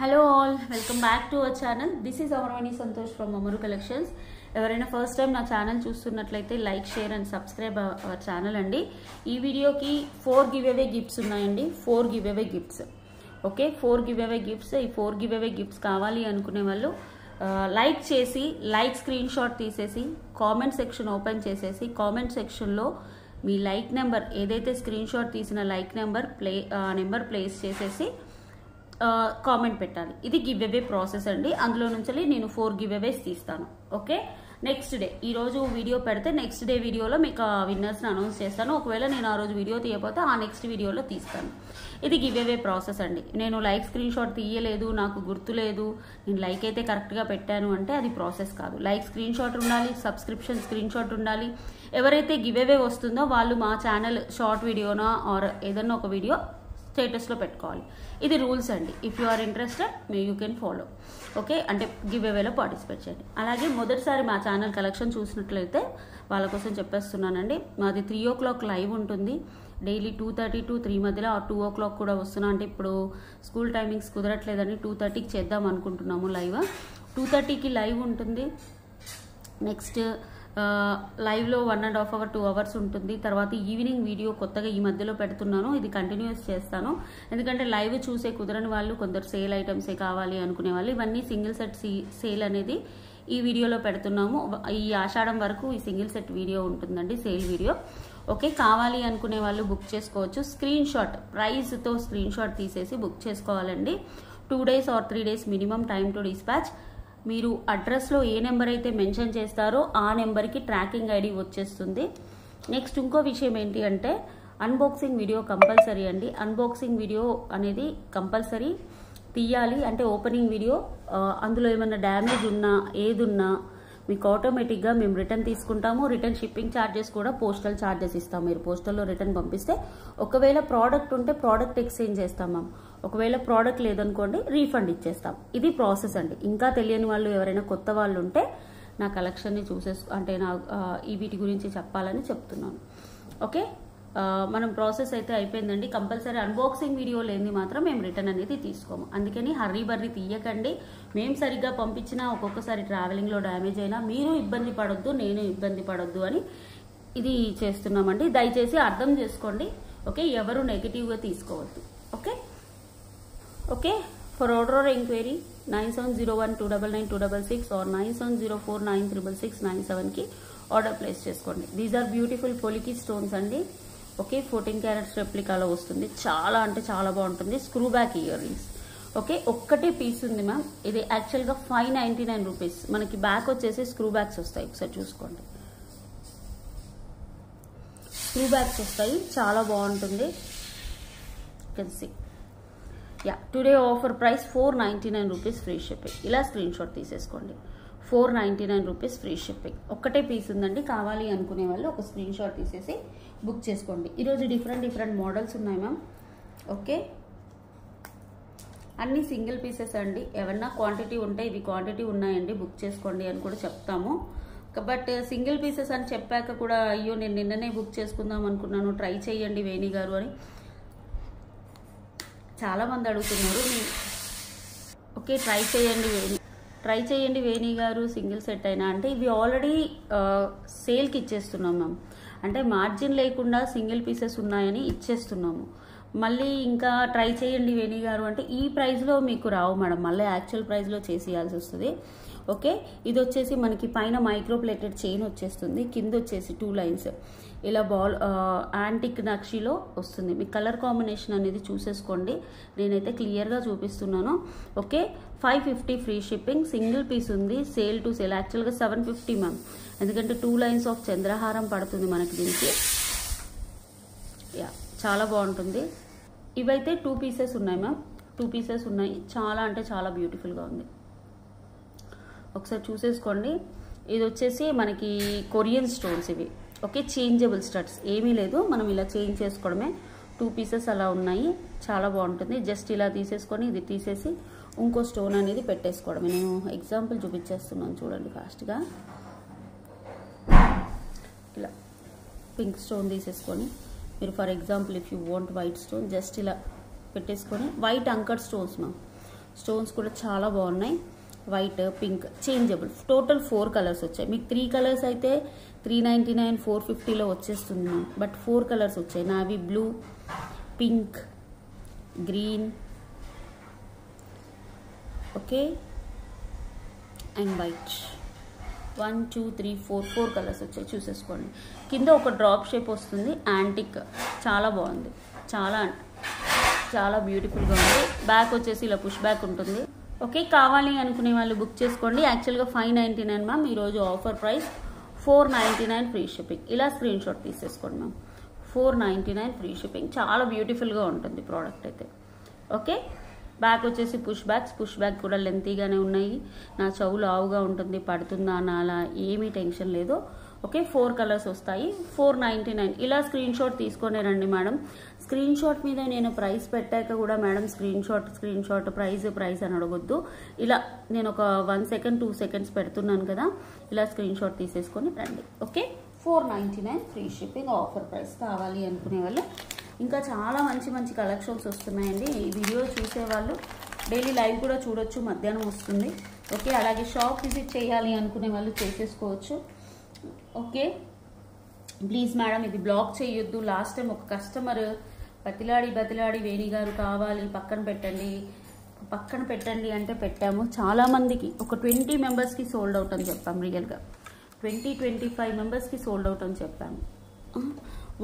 Hello all, welcome back to our channel. This is Amarvani Santosh from Amaru Collections. ఎవరైనా first time నా channel చూస్తున్నట్లయితే like share and subscribe our channel అండి. ఈ వీడియోకి 4 give away gifts ఉన్నాయండి. 4 give away gifts. Okay, 4 give away gifts. ఈ 4 give away gifts కావాలి అనుకునే వాళ్ళు లైక్ చేసి లైక్ స్క్రీన్ షాట్ తీసేసి కామెంట్ సెక్షన్ ఓపెన్ చేసేసి కామెంట్ సెక్షన్లో మీ లైక్ నెంబర్ ఏదైతే స్క్రీన్ షాట్ తీసిన లైక్ నెంబర్ ప్లేస్ చేసేసి కామెంట్ పెట్టాలి. ఇది గివ్ అవే ప్రాసెస్ అండి. అందులో నుంచి నేను 4 గివ్ అవేస్ తీస్తాను. ఓకే, నెక్స్ట్ డే ఈరోజు వీడియో పెడితే నెక్స్ట్ డే వీడియోలో మీకు విన్నర్స్ని అనౌన్స్ చేస్తాను. ఒకవేళ నేను ఆ రోజు వీడియో తీయకపోతే ఆ నెక్స్ట్ వీడియోలో తీస్తాను. ఇది గివ్ అవే ప్రాసెస్ అండి. నేను లైక్ స్క్రీన్ షాట్ తీయలేదు, నాకు గుర్తులేదు, నేను లైక్ అయితే కరెక్ట్గా పెట్టాను అంటే అది ప్రాసెస్ కాదు. లైక్ స్క్రీన్ షాట్ ఉండాలి, సబ్స్క్రిప్షన్ స్క్రీన్ షాట్ ఉండాలి. ఎవరైతే గివ్ అవే వస్తుందో వాళ్ళు మా ఛానల్ షార్ట్ వీడియోనా ఆర్ ఏదన్నా ఒక వీడియో స్టేటస్లో పెట్టుకోవాలి. ఇది రూల్స్ అండి. If you are interested you can follow. Okay, అంటే గివ్ అవేలో పార్టిసిపేట్ చేయండి. అలాగే మొదటిసారి మా ఛానల్ కలెక్షన్ చూసినట్లయితే వాళ్ళ కోసం చెప్పేస్తున్నానండి. మాది 3 o'clock లైవ్ ఉంటుంది. డైలీ 2:30 to 3 మధ్యలో 2 o'clock కూడా వస్తున్నా. అంటే ఇప్పుడు స్కూల్ టైమింగ్స్ కుదరట్లేదని 2:30కి చేద్దాం అనుకుంటున్నాము లైవ్. 2:30కి లైవ్ ఉంటుంది. నెక్స్ట్ లైవ్లో 1.5 hour 2 hours ఉంటుంది. తర్వాత ఈవినింగ్ వీడియో కొత్తగా ఈ మధ్యలో పెడుతున్నాను. ఇది కంటిన్యూస్ చేస్తాను. ఎందుకంటే లైవ్ చూసే కుదరని వాళ్ళు, కొందరు సేల్ ఐటమ్సే కావాలి అనుకునే వాళ్ళు, ఇవన్నీ సింగిల్ సెట్ సేల్ అనేది ఈ వీడియోలో పెడుతున్నాము. ఈ ఆషాఢం వరకు ఈ సింగిల్ సెట్ వీడియో ఉంటుందండి, సేల్ వీడియో. ఓకే, కావాలి అనుకునే వాళ్ళు బుక్ చేసుకోవచ్చు. స్క్రీన్ షాట్ ప్రైస్తో స్క్రీన్ షాట్ తీసేసి బుక్ చేసుకోవాలండి. 2 days or 3 days minimum time to dispatch. మీరు అడ్రస్లో ఏ నెంబర్ అయితే మెన్షన్ చేస్తారో ఆ నెంబర్కి ట్రాకింగ్ ఐడి వచ్చేస్తుంది. నెక్స్ట్ ఇంకో విషయం ఏంటి అంటే అన్బాక్సింగ్ వీడియో కంపల్సరీ అండి. అన్బాక్సింగ్ వీడియో అనేది కంపల్సరీ తీయాలి. అంటే ఓపెనింగ్ వీడియో, అందులో ఏమైనా డ్యామేజ్ ఉన్నా ఏదున్నా మీకు ఆటోమేటిక్గా మేము రిటర్న్ తీసుకుంటాము. రిటర్న్ షిప్పింగ్ ఛార్జెస్ కూడా పోస్టల్ ఛార్జెస్ ఇస్తాం. మీరు పోస్టల్లో రిటర్న్ పంపిస్తే ఒకవేళ ప్రోడక్ట్ ఉంటే ప్రోడక్ట్ ఎక్స్చేంజ్ చేస్తాం మ్యామ్. ఒకవేళ ప్రోడక్ట్ లేదనుకోండి రీఫండ్ ఇచ్చేస్తాం. ఇది ప్రాసెస్ అండి. ఇంకా తెలియని వాళ్ళు ఎవరైనా కొత్త వాళ్ళు ఉంటే నా కలెక్షన్ని అంటే నా ఈ వీటి గురించి చెప్పాలని చెప్తున్నాను. ఓకే, మనం ప్రాసెస్ అయితే అయిపోయిందండి. కంపల్సరీ అన్బాక్సింగ్ వీడియో లేని మాత్రం మేము రిటర్న్ అనేది తీసుకోము. అందుకని హర్రీ బర్రీ తీయకండి. మేము సరిగ్గా పంపించినా ఒక్కొక్కసారి ట్రావెలింగ్లో డ్యామేజ్ అయినా మీరు ఇబ్బంది పడొద్దు, నేను ఇబ్బంది పడొద్దు అని ఇది చేస్తున్నామండి. దయచేసి అర్థం చేసుకోండి. ఓకే, ఎవరు నెగిటివ్గా తీసుకోవద్దు. Okay okay for order or enquiry 9701299266 or 9704966697కి ఆర్డర్ ప్లేస్ చేసుకోండి. These are beautiful polki stones అండి. ఓకే, 14 carats రెప్లికాలో వస్తుంది. చాలా అంటే చాలా బాగుంటుంది. Screw back ear rings. Okay, ఒక్కటే పీస్ ఉంది మ్యామ్. ఇది యాక్చువల్గా 599 రూపీస్. మనకి బ్యాక్ వచ్చేసి స్క్రూ బ్యాగ్స్ వస్తాయి. ఒకసారి చూసుకోండి, స్క్రూ బ్యాగ్స్ వస్తాయి. చాలా బాగుంటుంది. Can see ya today offer price 499 rupees free shipping. ఇలా స్క్రీన్ షాట్ తీసేసుకోండి. 499 రూపీస్ ఫ్రీ షిప్పింగ్. ఒక్కటే పీస్ ఉందండి. కావాలి అనుకునే వాళ్ళు ఒక స్క్రీన్ షాట్ తీసేసి బుక్ చేసుకోండి. ఈరోజు డిఫరెంట్ మోడల్స్ ఉన్నాయి మ్యామ్. ఓకే, అన్ని సింగిల్ పీసెస్ అండి. ఏమన్నా క్వాంటిటీ ఉంటే ఇవి క్వాంటిటీ ఉన్నాయండి బుక్ చేసుకోండి అని కూడా చెప్తాము. బట్ సింగిల్ పీసెస్ అని చెప్పాక కూడా అయ్యో నేను నిన్ననే బుక్ చేసుకుందాం అనుకున్నాను, ట్రై చేయండి వేణి గారు అని చాలామంది అడుగుతున్నారు. ఓకే, ట్రై చేయండి వేణి గారు సింగిల్ సెట్ అయినా అంటే ఇవి ఆల్రెడీ సేల్కి ఇచ్చేస్తున్నాం మ్యామ్. అంటే మార్జిన్ లేకుండా సింగిల్ పీసెస్ ఉన్నాయని ఇచ్చేస్తున్నాము. మళ్ళీ ఇంకా ట్రై చేయండి వేణి గారు అంటే ఈ ప్రైస్లో మీకు రావు మేడం, మళ్ళీ యాక్చువల్ ప్రైస్లో చేసేయాల్సి వస్తుంది. ఓకే, ఇది వచ్చేసి మనకి పైన మైక్రో ప్లేటెడ్ చైన్ వచ్చేస్తుంది. కింద వచ్చేసి 2 lines ఇలా బాల్ యాంటిక్ నక్షిలో వస్తుంది. మీ కలర్ కాంబినేషన్ అనేది చూసేసుకోండి. నేనైతే క్లియర్గా చూపిస్తున్నాను. Okay, 550 free shipping. Single piece ఉంది. సేల్ టు సేల్ యాక్చువల్గా 750 మ్యామ్. ఎందుకంటే 2 lines ఆఫ్ చంద్రహారం పడుతుంది మనకి దీనికి. యా చాలా బాగుంటుంది. ఇవైతే 2 pieces ఉన్నాయి మ్యామ్. 2 pieces ఉన్నాయి. చాలా అంటే చాలా బ్యూటిఫుల్గా ఉంది. ఒకసారి చూసేసుకోండి. ఇది వచ్చేసి మనకి కొరియన్ స్టోన్స్ ఇవి. ఓకే, చేంజబుల్ స్టడ్స్ ఏమీ లేదు, మనం ఇలా చేంజ్ చేసుకోవడమే. 2 pieces అలా ఉన్నాయి. చాలా బాగుంటుంది. జస్ట్ ఇలా తీసేసుకొని ఇది తీసేసి ఇంకో స్టోన్ అనేది పెట్టేసుకోవడమే. నేను ఎగ్జాంపుల్ చూపించేస్తున్నాను చూడండి ఫాస్ట్గా. ఇలా పింక్ స్టోన్ తీసేసుకొని మీరు for example if you want white stone just ఇలా పెట్టేసుకొని white anchor stones ma'am. Stones కూడా చాలా బాగున్నాయి. White, pink changeable. Total 4 colours వచ్చాయి. మీకు 3 కలర్స్ అయితే 399, 450లో వచ్చేస్తుంది మ్యామ్. బట్ 4 కలర్స్ వచ్చాయి. Navy blue, pink, green, okay, and white. 1 2 3 4 colours వచ్చాయి. చూసేసుకోండి. కింద ఒక డ్రాప్ షేప్ వస్తుంది. యాంటిక్ చాలా బాగుంది. చాలా బ్యూటిఫుల్గా ఉంది. బ్యాక్ వచ్చేసి ఇలా పుష్ బ్యాక్ ఉంటుంది. ఓకే, కావాలి అనుకునే వాళ్ళు బుక్ చేసుకోండి. యాక్చువల్గా 599 మ్యామ్. ఈరోజు ఆఫర్ ప్రైస్ 499 ఫ్రీ షిప్పింగ్. ఇలా స్క్రీన్ షాట్ తీసేసుకోండి మ్యామ్. 499 free shipping. చాలా బ్యూటిఫుల్గా ఉంటుంది ప్రోడక్ట్ అయితే. ఓకే, బ్యాక్ వచ్చేసి పుష్ బ్యాక్ కూడా లెంతీగానే ఉన్నాయి. నా చెవు లావుగా ఉంటుంది, పడుతుందా అని అలా ఏమీ టెన్షన్ లేదు. ఓకే, 4 కలర్స్ వస్తాయి. 499. ఇలా స్క్రీన్ షాట్ తీసుకొని రండి మేడం. స్క్రీన్ షాట్ మీద నేను ప్రైస్ పెట్టాక కూడా మేడం స్క్రీన్ షాట్ ప్రైస్ అని అడగొద్దు. ఇలా నేను ఒక 1 సెకండ్ 2 సెకండ్స్ పెడుతున్నాను కదా, ఇలా స్క్రీన్ షాట్ తీసేసుకొని రండి. Okay, 499 free shipping offer price. కావాలి అనుకునే వాళ్ళు ఇంకా చాలా మంచి కలెక్షన్స్ వస్తున్నాయండి. ఈ వీడియో చూసేవాళ్ళు డైలీ లైవ్ కూడా చూడొచ్చు, మధ్యాహ్నం వస్తుంది. ఓకే, అలాగే షాప్ విజిట్ చేయాలి అనుకునే వాళ్ళు చేసేసుకోవచ్చు. ఓకే, ప్లీజ్ మేడం ఇది బ్లాక్ చేయొద్దు. లాస్ట్ టైం ఒక కస్టమర్ బతిలాడి వేణి గారు కావాలి పక్కన పెట్టండి అంటే పెట్టాము. చాలామందికి ఒక 20 మెంబర్స్కి సోల్డ్ అవుట్ అని చెప్పాము. రియల్గా 20-25 మెంబర్స్కి సోల్డ్ అవుట్ అని చెప్పాము.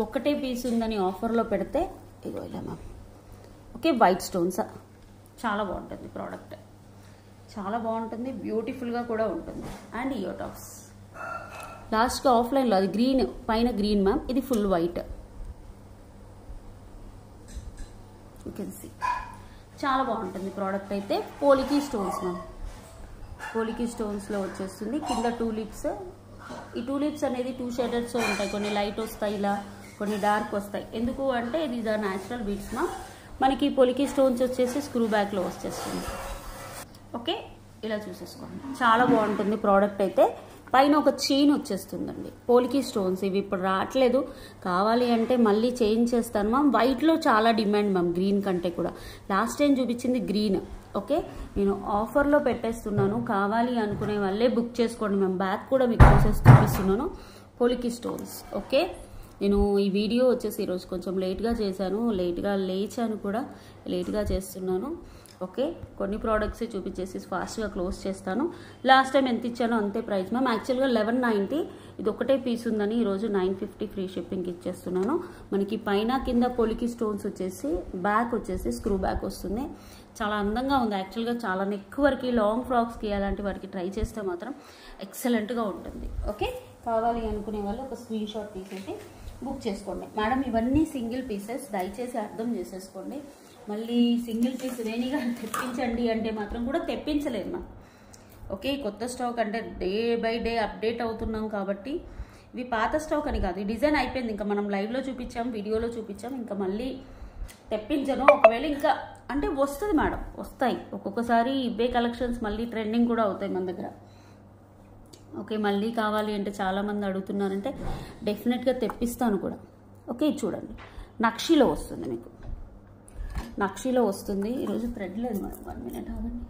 ఒకటే పీస్ ఉందని ఆఫర్లో పెడితే ఇగో ఇలా మ్యామ్. ఓకే, వైట్ స్టోన్స్ చాలా బాగుంటుంది ప్రోడక్ట్. చాలా బాగుంటుంది, బ్యూటిఫుల్గా కూడా ఉంటుంది. అండ్ ఇయర్ టాప్స్ లాస్ట్గా ఆఫ్లైన్లో అది గ్రీన్, పైన గ్రీన్ మ్యామ్. ఇది full white. You can see చాలా బాగుంటుంది ప్రోడక్ట్ అయితే. పోలికీ స్టోన్స్ మ్యామ్. పోలికీ స్టోన్స్లో వచ్చేస్తుంది. కింద టూలిప్స్. ఈ టూలిప్స్ అనేది 2 షేడెడ్స్ ఉంటాయి. కొన్ని లైట్ వస్తాయి, ఇలా కొన్ని డార్క్ వస్తాయి. ఎందుకు అంటే ఇది ద న్యాచురల్ బీడ్స్ మ్యామ్. మనకి పొలికీ స్టోన్స్ వచ్చేసి స్క్రూ బ్యాక్లో వచ్చేస్తుంది. ఓకే, ఇలా చూసేసుకోండి. చాలా బాగుంటుంది ప్రోడక్ట్ అయితే. పైన ఒక చైన్ వచ్చేస్తుందండి. పోలికీ స్టోన్స్ ఇవి ఇప్పుడు రావట్లేదు. కావాలి అంటే మళ్ళీ చేంజ్ చేస్తాను మ్యామ్. వైట్లో చాలా డిమాండ్ మ్యామ్, గ్రీన్ కంటే కూడా. లాస్ట్ టైం చూపించింది గ్రీన్. ఓకే, నేను ఆఫర్లో పెట్టేస్తున్నాను. కావాలి అనుకునే వాళ్ళే బుక్ చేసుకోండి మ్యామ్. బ్యాక్ కూడా మీకు చూసేసి చూపిస్తున్నాను. పోలికీ స్టోన్స్. ఓకే, నేను ఈ వీడియో వచ్చేసి ఈరోజు కొంచెం లేట్గా చేశాను. లేట్గా లేచాను కూడా, లేట్గా చేస్తున్నాను. ఓకే, కొన్ని ప్రోడక్ట్స్ చూపించేసి ఫాస్ట్గా క్లోజ్ చేస్తాను. లాస్ట్ టైం ఎంత ఇచ్చానో అంతే ప్రైస్ మ్యామ్. యాక్చువల్గా 1190. ఇది ఒకటే పీస్ ఉందని ఈరోజు 950 ఫ్రీ షిప్పింగ్ ఇచ్చేస్తున్నాను. మనకి పైన కింద పొలికి స్టోన్స్ వచ్చేసి, బ్యాక్ వచ్చేసి స్క్రూ బ్యాక్ వస్తుంది. చాలా అందంగా ఉంది. యాక్చువల్గా చాలా నెక్ వరకు, లాంగ్ ఫ్రాక్స్కి అలాంటి వాటికి ట్రై చేస్తే మాత్రం ఎక్సలెంట్గా ఉంటుంది. ఓకే, కావాలి అనుకునే వాళ్ళు ఒక స్క్రీన్ షాట్ తీసేసి బుక్ చేసుకోండి మేడం. ఇవన్నీ సింగిల్ పీసెస్, దయచేసి అర్థం చేసేసుకోండి. మళ్ళీ సింగిల్ పీస్ వేణిగా తెప్పించండి అంటే మాత్రం కూడా తెప్పించలేదు మా. ఓకే, కొత్త స్టాక్ అంటే డే బై డే అప్డేట్ అవుతున్నాం కాబట్టి ఇవి పాత స్టాక్ అని కాదు. ఈ డిజైన్ అయిపోయింది. ఇంకా మనం లైవ్లో చూపించాం, వీడియోలో చూపించాం. ఇంకా మళ్ళీ తెప్పించను. ఒకవేళ ఇంకా అంటే వస్తుంది మేడం, వస్తాయి. ఒక్కొక్కసారి ఇవే కలెక్షన్స్ మళ్ళీ ట్రెండింగ్ కూడా అవుతాయి మన దగ్గర. ఓకే, మళ్ళీ కావాలి అంటే చాలామంది అడుగుతున్నారంటే డెఫినెట్గా తెప్పిస్తాను కూడా. ఓకే, చూడండి, నక్షిలో వస్తుంది మీకు. నక్షిలో వస్తుంది. ఈరోజు థ్రెడ్ లేదు మేడం. 1 మినిట్ అవ్వండి.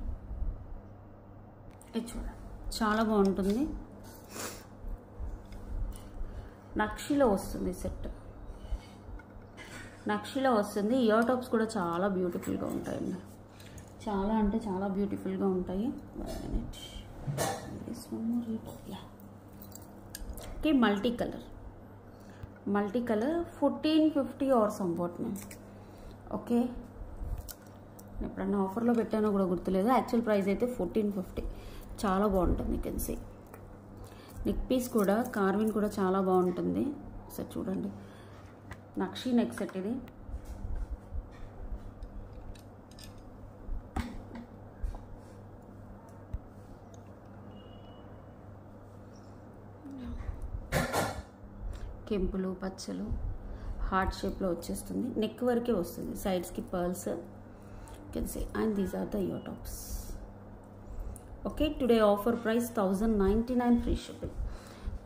ఇది చూడండి, చాలా బాగుంటుంది. నక్షిలో వస్తుంది సెట్. నక్షిలో వస్తుంది. ఇయర్ టాప్స్ కూడా చాలా బ్యూటిఫుల్గా ఉంటాయండి. చాలా అంటే చాలా బ్యూటిఫుల్గా ఉంటాయి. 1 minute. Okay, multi colour 1450 or somewhat ma'am. Okay, ఎప్పుడన్నా ఆఫర్లో పెట్టానో కూడా గుర్తులేదు. యాక్చువల్ ప్రైస్ అయితే 1450. చాలా బాగుంటుంది. You can see neck piece కూడా, కార్వింగ్ కూడా చాలా బాగుంటుంది. సార్ చూడండి, నక్షి నెక్ సెట్ ఇది. కెంపులు, పచ్చలు, హార్ట్ షేప్లో వచ్చేస్తుంది. నెక్ వరకే వస్తుంది, సైడ్స్కి pearls can say. And these are the ear tops. Okay, today offer price 1099 free shipping.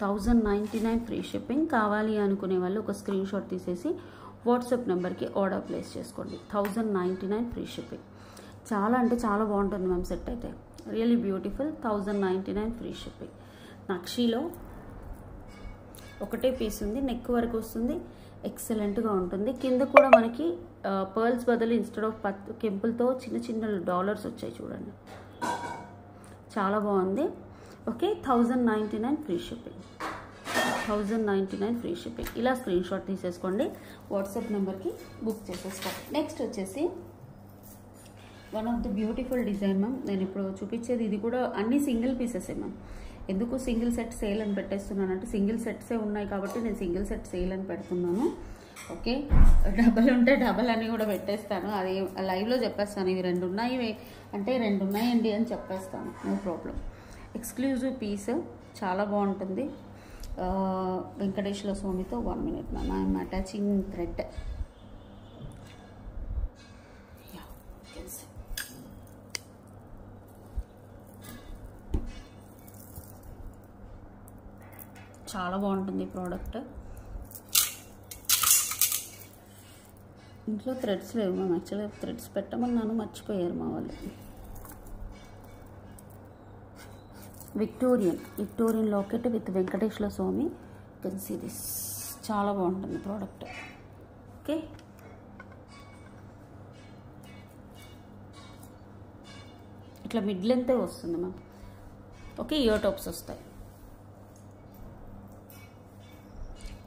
1099 free shipping. కావాలి అనుకునే వాళ్ళు ఒక స్క్రీన్ షాట్ తీసేసి వాట్సాప్ నెంబర్కి ఆర్డర్ ప్లేస్ చేసుకోండి. 1099 ఫ్రీ షిప్పింగ్. చాలా అంటే చాలా బాగుంటుంది మ్యామ్ సెట్ అయితే, రియల్లీ బ్యూటిఫుల్. 1099 free shipping. నక్షీలో ఒకటే పీస్ ఉంది, నెక్ వరకు వస్తుంది, ఎక్సలెంట్గా ఉంటుంది. కింద కూడా మనకి పర్ల్స్ బదులు ఇన్స్టెడ్ ఆఫ్ కెంపుల్తో చిన్న చిన్న డాలర్స్ వచ్చాయి చూడండి, చాలా బాగుంది. Okay, 1099 free shipping. 1099 free shipping. ఇలా స్క్రీన్ షాట్ తీసేసుకోండి, వాట్సాప్ నెంబర్కి బుక్ చేసేసుకోండి. నెక్స్ట్ వచ్చేసి one of the beautiful design ma'am. నేను ఇప్పుడు చూపించేది ఇది కూడా అన్ని సింగిల్ పీసెసే మ్యామ్. ఎందుకు సింగిల్ సెట్ సేల్ అని పెట్టేస్తున్నాను అంటే సింగిల్ సెట్సే ఉన్నాయి కాబట్టి నేను సింగిల్ సెట్ సేల్ అని పెడుతున్నాను. ఓకే, డబల్ ఉంటే డబల్ అని కూడా పెట్టేస్తాను, అది లైవ్లో చెప్పేస్తాను. ఇవి 2 ఉన్నాయి అంటే 2 ఉన్నాయండి అని చెప్పేస్తాను, నో ప్రాబ్లం. ఎక్స్క్లూజివ్ పీస్, చాలా బాగుంటుంది. వెంకటేశ్వర స్వామితో 1 minute ma'am, I'm attaching thread. చాలా బాగుంటుంది ఈ ప్రోడక్ట్. ఇంట్లో థ్రెడ్స్ లేవు మ్యామ్, యాక్చువల్గా థ్రెడ్స్ పెట్టమన్నాను, మర్చిపోయారు మా వాళ్ళు. Victorian locket with Venkateswara Swamy. Can see this, చాలా బాగుంటుంది ప్రోడక్ట్. ఓకే, ఇట్లా మిడ్ లెంతే వస్తుంది మ్యామ్. ఓకే, ఇయర్ టాప్స్ వస్తాయి.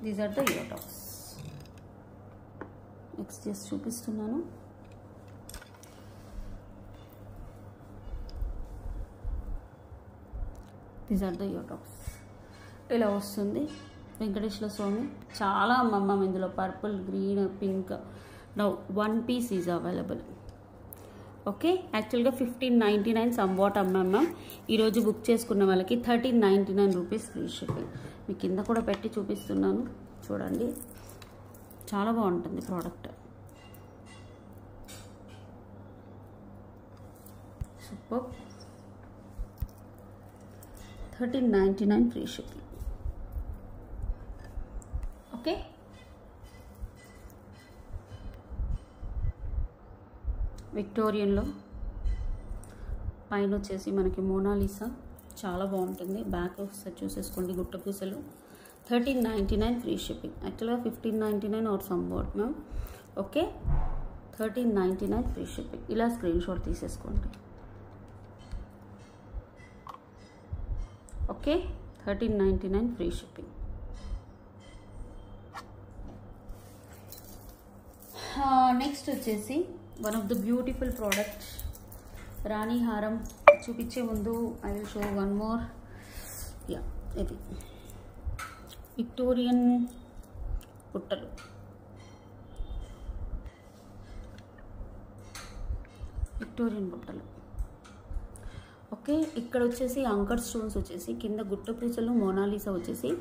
These are the ear tops. Next just చూపిస్తున్నాను. These are the ear tops. ఇలా వస్తుంది వెంకటేశ్వర స్వామి. చాలా అమ్మమ్మ ఇందులో purple, green, pink. Now 1 piece is available. Okay, యాక్చువల్గా 1599 సంవాట్ అమ్మమ్మ. ఈరోజు బుక్ చేసుకున్న వాళ్ళకి 1399 రూపీస్ ఫ్రీ షిప్పింగ్. మీ కింద కూడా పెట్టి చూపిస్తున్నాను చూడండి, చాలా బాగుంటుంది product. Super. 1399 free shipping. Okay, విక్టోరియన్లో పైన వచ్చేసి మనకి మోనాలిసా, చాలా బాగుంటుంది. బ్యాక్ ఒకసారి చూసేసుకోండి, గుట్ట పూసలు. 1399 ఫ్రీ షిప్పింగ్. యాక్చువల్గా 1599 or some what ma'am. Okay, 1399 free shipping. ఇలా స్క్రీన్ షాట్ తీసేసుకోండి. Okay, 1399 free shipping. నెక్స్ట్ వచ్చేసి one of the beautiful product, రాణి హారం. చూపించే ముందు I will show one more. Yeah, ఇది విక్టోరియన్ బుట్టలు. ఓకే, ఇక్కడ వచ్చేసి అంకర్ స్టోన్స్ వచ్చేసి, కింద గుట్ట పూసలు, మోనాలిసా వచ్చేసి,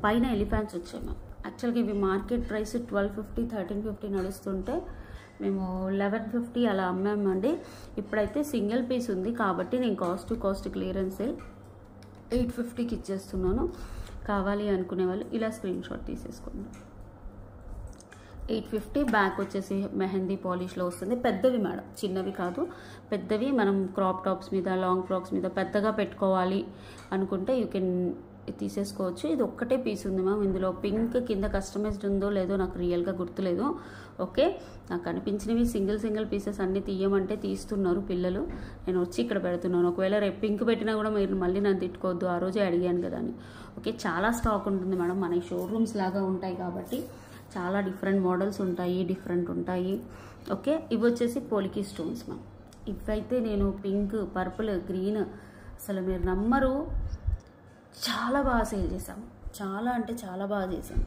పైన ఎలిఫెంట్స్ వచ్చాయి మ్యామ్. యాక్చువల్గా ఇవి మార్కెట్ ప్రైస్ 1250, 1350 నడుస్తుంటే మేము 1150 అలా అమ్మామండి. ఇప్పుడైతే సింగిల్ పీస్ ఉంది కాబట్టి నేను కాస్ట్ క్లియరెన్స్ సేల్ 850కి ఇచ్చేస్తున్నాను. కావాలి అనుకునే వాళ్ళు ఇలా స్క్రీన్ షాట్ తీసేసుకోండి. 850. బ్యాక్ వచ్చేసి మెహందీ పాలిష్లో వస్తుంది. పెద్దవి మేడం, చిన్నవి కాదు, పెద్దవి. మనం క్రాప్ టాప్స్ మీద, లాంగ్ ఫ్రాక్స్ మీద పెద్దగా పెట్టుకోవాలి అనుకుంటే యూ కెన్ తీసేసుకోవచ్చు. ఇది ఒక్కటే పీస్ ఉంది మ్యామ్. ఇందులో పింక్ కింద కస్టమైజ్డ్ ఉందో లేదో నాకు రియల్గా గుర్తులేదు. ఓకే, నాకు అనిపించినవి సింగిల్ పీసెస్ అన్నీ తీయమంటే తీస్తున్నారు పిల్లలు. నేను వచ్చి ఇక్కడ పెడుతున్నాను. ఒకవేళ రేపు పింక్ పెట్టినా కూడా మీరు మళ్ళీ నన్ను తిట్టుకోవద్దు, ఆ రోజే అడిగాను కదా అని. ఓకే, చాలా స్టాక్ ఉంటుంది మేడం. మన షోరూమ్స్ లాగా ఉంటాయి కాబట్టి చాలా డిఫరెంట్ మోడల్స్ ఉంటాయి, డిఫరెంట్ ఉంటాయి. ఓకే, ఇవి వచ్చేసి పోలికి స్టోన్స్ మ్యామ్. ఇవైతే నేను పింక్, పర్పుల్, గ్రీన్, అసలు మీరు నమ్మరు, చాలా బాగా సేల్ చేసాము. చాలా అంటే చాలా బాగా చేసాము.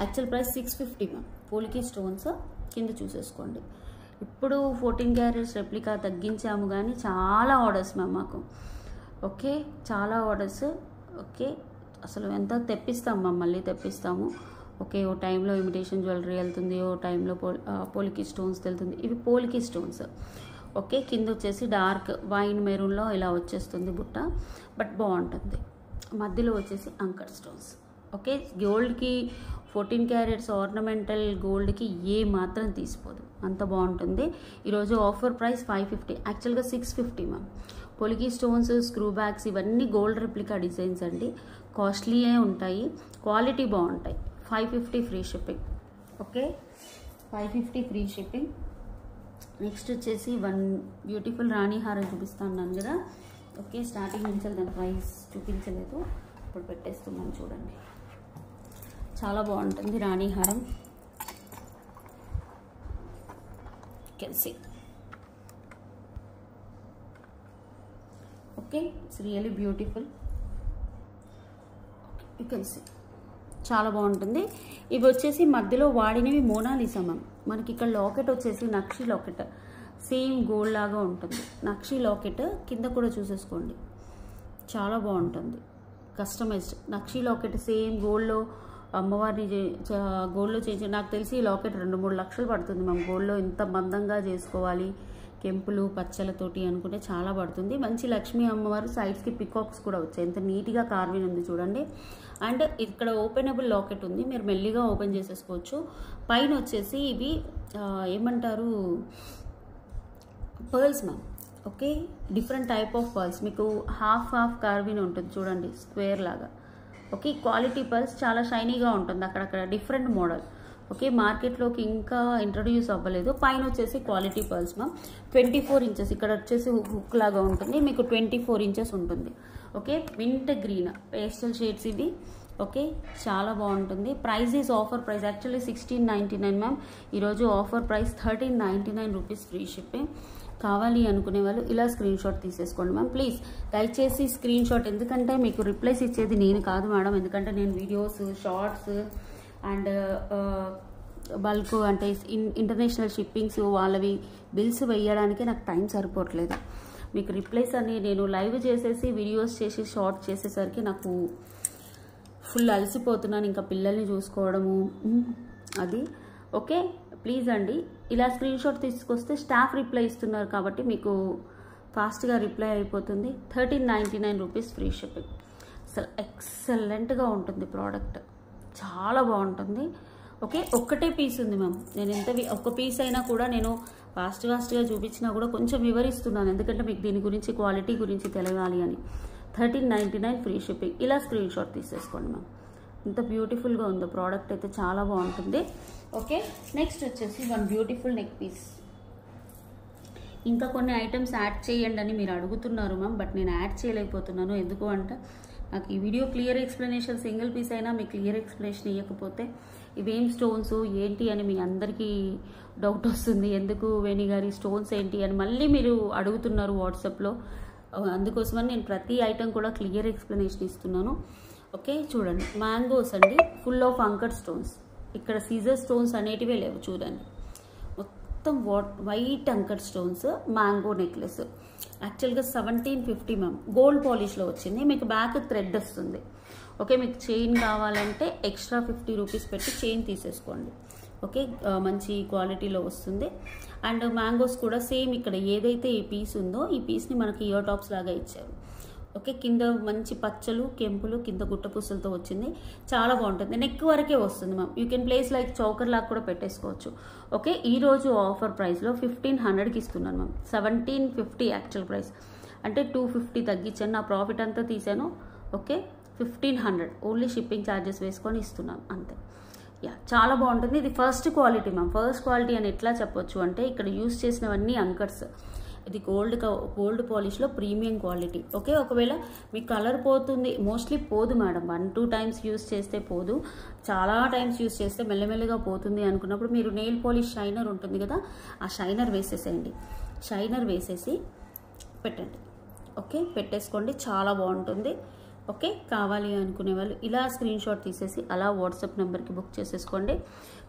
Actual price 650 ma'am. Polki stones కింద చూసేసుకోండి. ఇప్పుడు 14 క్యారెట్స్ రెప్లికా తగ్గించాము కానీ చాలా ఆర్డర్స్ మ్యామ్ మాకు. ఓకే, చాలా ఆర్డర్స్. ఓకే, అసలు ఎంత తెప్పిస్తాం మ్యామ్, మళ్ళీ తెప్పిస్తాము. ఓకే, ఓ టైంలో ఇమిటేషన్ జ్యువెలరీ వెళ్తుంది, ఓ టైంలో పోలికి స్టోన్స్ వెళ్తుంది. ఇవి పోలికి స్టోన్స్. ఓకే, కింద వచ్చేసి డార్క్ వైన్ మెరూన్లో ఇలా వచ్చేస్తుంది బుట్ట, బట్ బాగుంటుంది. మధ్యలో వచ్చేసి అంకర్ స్టోన్స్. ఓకే, గోల్డ్కి 14 క్యారెట్స్ ఆర్నమెంటల్ గోల్డ్కి ఏ మాత్రం తీసిపోదు, అంత బాగుంటుంది. ఈరోజు ఆఫర్ ప్రైస్ 550, యాక్చువల్గా 650 మ్యామ్. పొలికి స్టోన్స్, స్క్రూ బ్యాగ్స్ ఇవన్నీ గోల్డ్ రెప్లికా డిజైన్స్ అండి, కాస్ట్లీయే ఉంటాయి, క్వాలిటీ బాగుంటాయి. 550 free shipping. Okay, 550 free shipping. Next వచ్చేసి వన్ బ్యూటిఫుల్ రాణి హారం చూపిస్తాను కదా. ఓకే, స్టార్టింగ్ నుంచి దాని ప్రైస్ చూపించలేదు, ఇప్పుడు పెట్టేస్తున్నాను చూడండి. చాలా బాగుంటుంది రాణి హారం. Can see. Okay, it's really beautiful. You can see, చాలా బాగుంటుంది. ఇవి వచ్చేసి మధ్యలో వాడినవి మోనాలిసా మ్యామ్. మనకి ఇక్కడ లాకెట్ వచ్చేసి నక్షి లాకెట్, సేమ్ గోల్డ్ లాగా ఉంటుంది. నక్షి లాకెట్ కింద కూడా చూసేసుకోండి, చాలా బాగుంటుంది. కస్టమైజ్డ్ నక్షి లాకెట్, సేమ్ గోల్డ్లో అమ్మవారిని గోల్డ్లో చేసి, నాకు తెలిసి ఈ లాకెట్ 2-3 లక్షలు పడుతుంది మ్యామ్. గోల్డ్లో ఇంత మందంగా చేసుకోవాలి, కెంపులు పచ్చలతోటి అనుకుంటే చాలా పడుతుంది. మంచి లక్ష్మీ అమ్మవారు, సైడ్స్కి పికాక్స్ కూడా వచ్చాయి, ఎంత నీట్గా కార్వింగ్ ఉంది చూడండి. అండ్ ఇక్కడ ఓపెనబుల్ లాకెట్ ఉంది, మీరు మెల్లిగా ఓపెన్ చేసేసుకోవచ్చు. పైన వచ్చేసి ఇవి ఏమంటారు, pearls ma'am. Okay, different type of pearls, మీకు హాఫ్ కార్వింగ్ ఉంటుంది చూడండి, స్క్వేర్ లాగా. ఓకే, క్వాలిటీ పర్ల్స్, చాలా షైనీగా ఉంటుంది, అక్కడక్కడ డిఫరెంట్ మోడల్. ఓకే, మార్కెట్లోకి ఇంకా ఇంట్రడ్యూస్ అవ్వలేదు. పైన వచ్చేసి క్వాలిటీ పర్ల్స్ మ్యామ్. 24 ఇంచెస్, ఇక్కడ వచ్చేసి హుక్ లాగా ఉంటుంది, మీకు 24 ఇంచెస్ ఉంటుంది. Okay, winter green pastel shades ఇవి. ఓకే, చాలా బాగుంటుంది. Price is offer price, actually 1699 ma'am. ఈరోజు offer price 1399 rupees free shipping. కావాలి అనుకునే వాళ్ళు ఇలా స్క్రీన్ షాట్ తీసేసుకోండి మ్యామ్. ప్లీజ్ దయచేసి స్క్రీన్ షాట్, ఎందుకంటే మీకు రిప్లైస్ ఇచ్చేది నేను కాదు మేడం, ఎందుకంటే నేను వీడియోస్, షార్ట్స్ అండ్ బల్క్ అంటే ఇంటర్నేషనల్ షిప్పింగ్స్ వాళ్ళవి బిల్స్ వేయడానికి నాకు టైం సరిపోవట్లేదు. మీకు రిప్లైస్ అని నేను లైవ్ చేసేసి వీడియోస్ చేసి షార్ట్ చేసేసరికి నాకు ఫుల్ అలసిపోతున్నాను, ఇంకా పిల్లల్ని చూసుకోవడము అది. ఓకే, ప్లీజ్ అండి ఇలా స్క్రీన్ షాట్ తీసుకొస్తే స్టాఫ్ రిప్లై ఇస్తున్నారు కాబట్టి మీకు ఫాస్ట్గా రిప్లై అయిపోతుంది. 1399 రూపీస్ ఫ్రీ షిప్పింగ్. అసలు ఎక్సలెంట్గా ఉంటుంది ప్రోడక్ట్, చాలా బాగుంటుంది. ఓకే, ఒక్కటే పీస్ ఉంది మ్యామ్. నేను ఒక్క పీస్ అయినా కూడా నేను ఫాస్ట్గా చూపించినా కూడా కొంచెం వివరిస్తున్నాను, ఎందుకంటే మీకు దీని గురించి క్వాలిటీ గురించి తెలియాలి అని. 1399 ఫ్రీ షిప్పింగ్. ఇలా స్క్రీన్ షాట్ తీసేసుకోండి మ్యామ్. ఇంత బ్యూటిఫుల్గా ఉందో ప్రోడక్ట్ అయితే, చాలా బాగుంటుంది. ఓకే, నెక్స్ట్ వచ్చేసి వన్ బ్యూటిఫుల్ నెక్ పీస్. ఇంకా కొన్ని ఐటమ్స్ యాడ్ చేయండి అని మీరు అడుగుతున్నారు మ్యామ్, బట్ నేను యాడ్ చేయలేకపోతున్నాను. ఎందుకు అంటే నాకు ఈ video clear explanation, single piece అయినా మీకు క్లియర్ ఎక్స్ప్లెనేషన్ ఇవ్వకపోతే ఇవేం స్టోన్స్ ఏంటి అని మీ అందరికీ డౌట్ వస్తుంది. ఎందుకు వేణి గారి స్టోన్స్ ఏంటి అని మళ్ళీ మీరు అడుగుతున్నారు వాట్సాప్లో. అందుకోసమని నేను ప్రతి ఐటమ్ కూడా క్లియర్ ఎక్స్ప్లెనేషన్ ఇస్తున్నాను. ఓకే, చూడండి, మ్యాంగోస్ అండి, ఫుల్ ఆఫ్ అంకర్ స్టోన్స్. ఇక్కడ సీజర్ స్టోన్స్ అనేటివే లేవు చూడండి, మొత్తం white anchor stones, mango necklace. యాక్చువల్గా 1750 మ్యామ్. గోల్డ్ పాలిష్లో వచ్చింది, మీకు బ్యాక్ థ్రెడ్ వస్తుంది. ఓకే, మీకు చైన్ కావాలంటే ఎక్స్ట్రా 50 రూపీస్ పెట్టి చైన్ తీసేసుకోండి. ఓకే, మంచి క్వాలిటీలో వస్తుంది. అండ్ మ్యాంగోస్ కూడా సేమ్, ఇక్కడ ఏదైతే ఈ పీస్ ఉందో ఈ పీస్ని మనకి ఇయర్ టాప్స్ లాగా ఇచ్చారు. ఓకే, కింద మంచి పచ్చలు, కెంపులు, కింద గుట్టపూసలతో వచ్చింది, చాలా బాగుంటుంది. నెక్ వరకే వస్తుంది ma'am. You can place like choker లాగా కూడా పెట్టేసుకోవచ్చు. ఓకే, ఈరోజు ఆఫర్ ప్రైస్లో 1500కి ఇస్తున్నాను మ్యామ్. 1750 యాక్చువల్ ప్రైస్, అంటే 250 తగ్గించాను, నా ప్రాఫిట్ అంతా తీసాను. ఓకే, 1500 ఓన్లీ షిప్పింగ్ ఛార్జెస్ వేసుకొని ఇస్తున్నాను అంతే. యా, చాలా బాగుంటుంది. ఇది first quality ma'am. First quality అని ఎట్లా చెప్పొచ్చు అంటే, ఇక్కడ యూస్ చేసినవన్నీ అంకర్స్. ఇది గోల్డ్ పాలిష్లో ప్రీమియం క్వాలిటీ. ఓకే, ఒకవేళ మీ కలర్ పోతుంది, మోస్ట్లీ పోదు మేడం, 1-2 టైమ్స్ యూస్ చేస్తే పోదు, చాలా టైమ్స్ యూస్ చేస్తే మెల్లమెల్లగా పోతుంది అనుకున్నప్పుడు మీరు నెయిల్ పాలిష్ షైనర్ ఉంటుంది కదా, ఆ షైనర్ వేసేసేయండి. షైనర్ వేసేసి పెట్టండి. ఓకే, పెట్టేసుకోండి, చాలా బాగుంటుంది. ఓకే, కావాలి అనుకునే వాళ్ళు ఇలా స్క్రీన్ షాట్ తీసేసి అలా వాట్సాప్ నెంబర్కి బుక్ చేసేసుకోండి.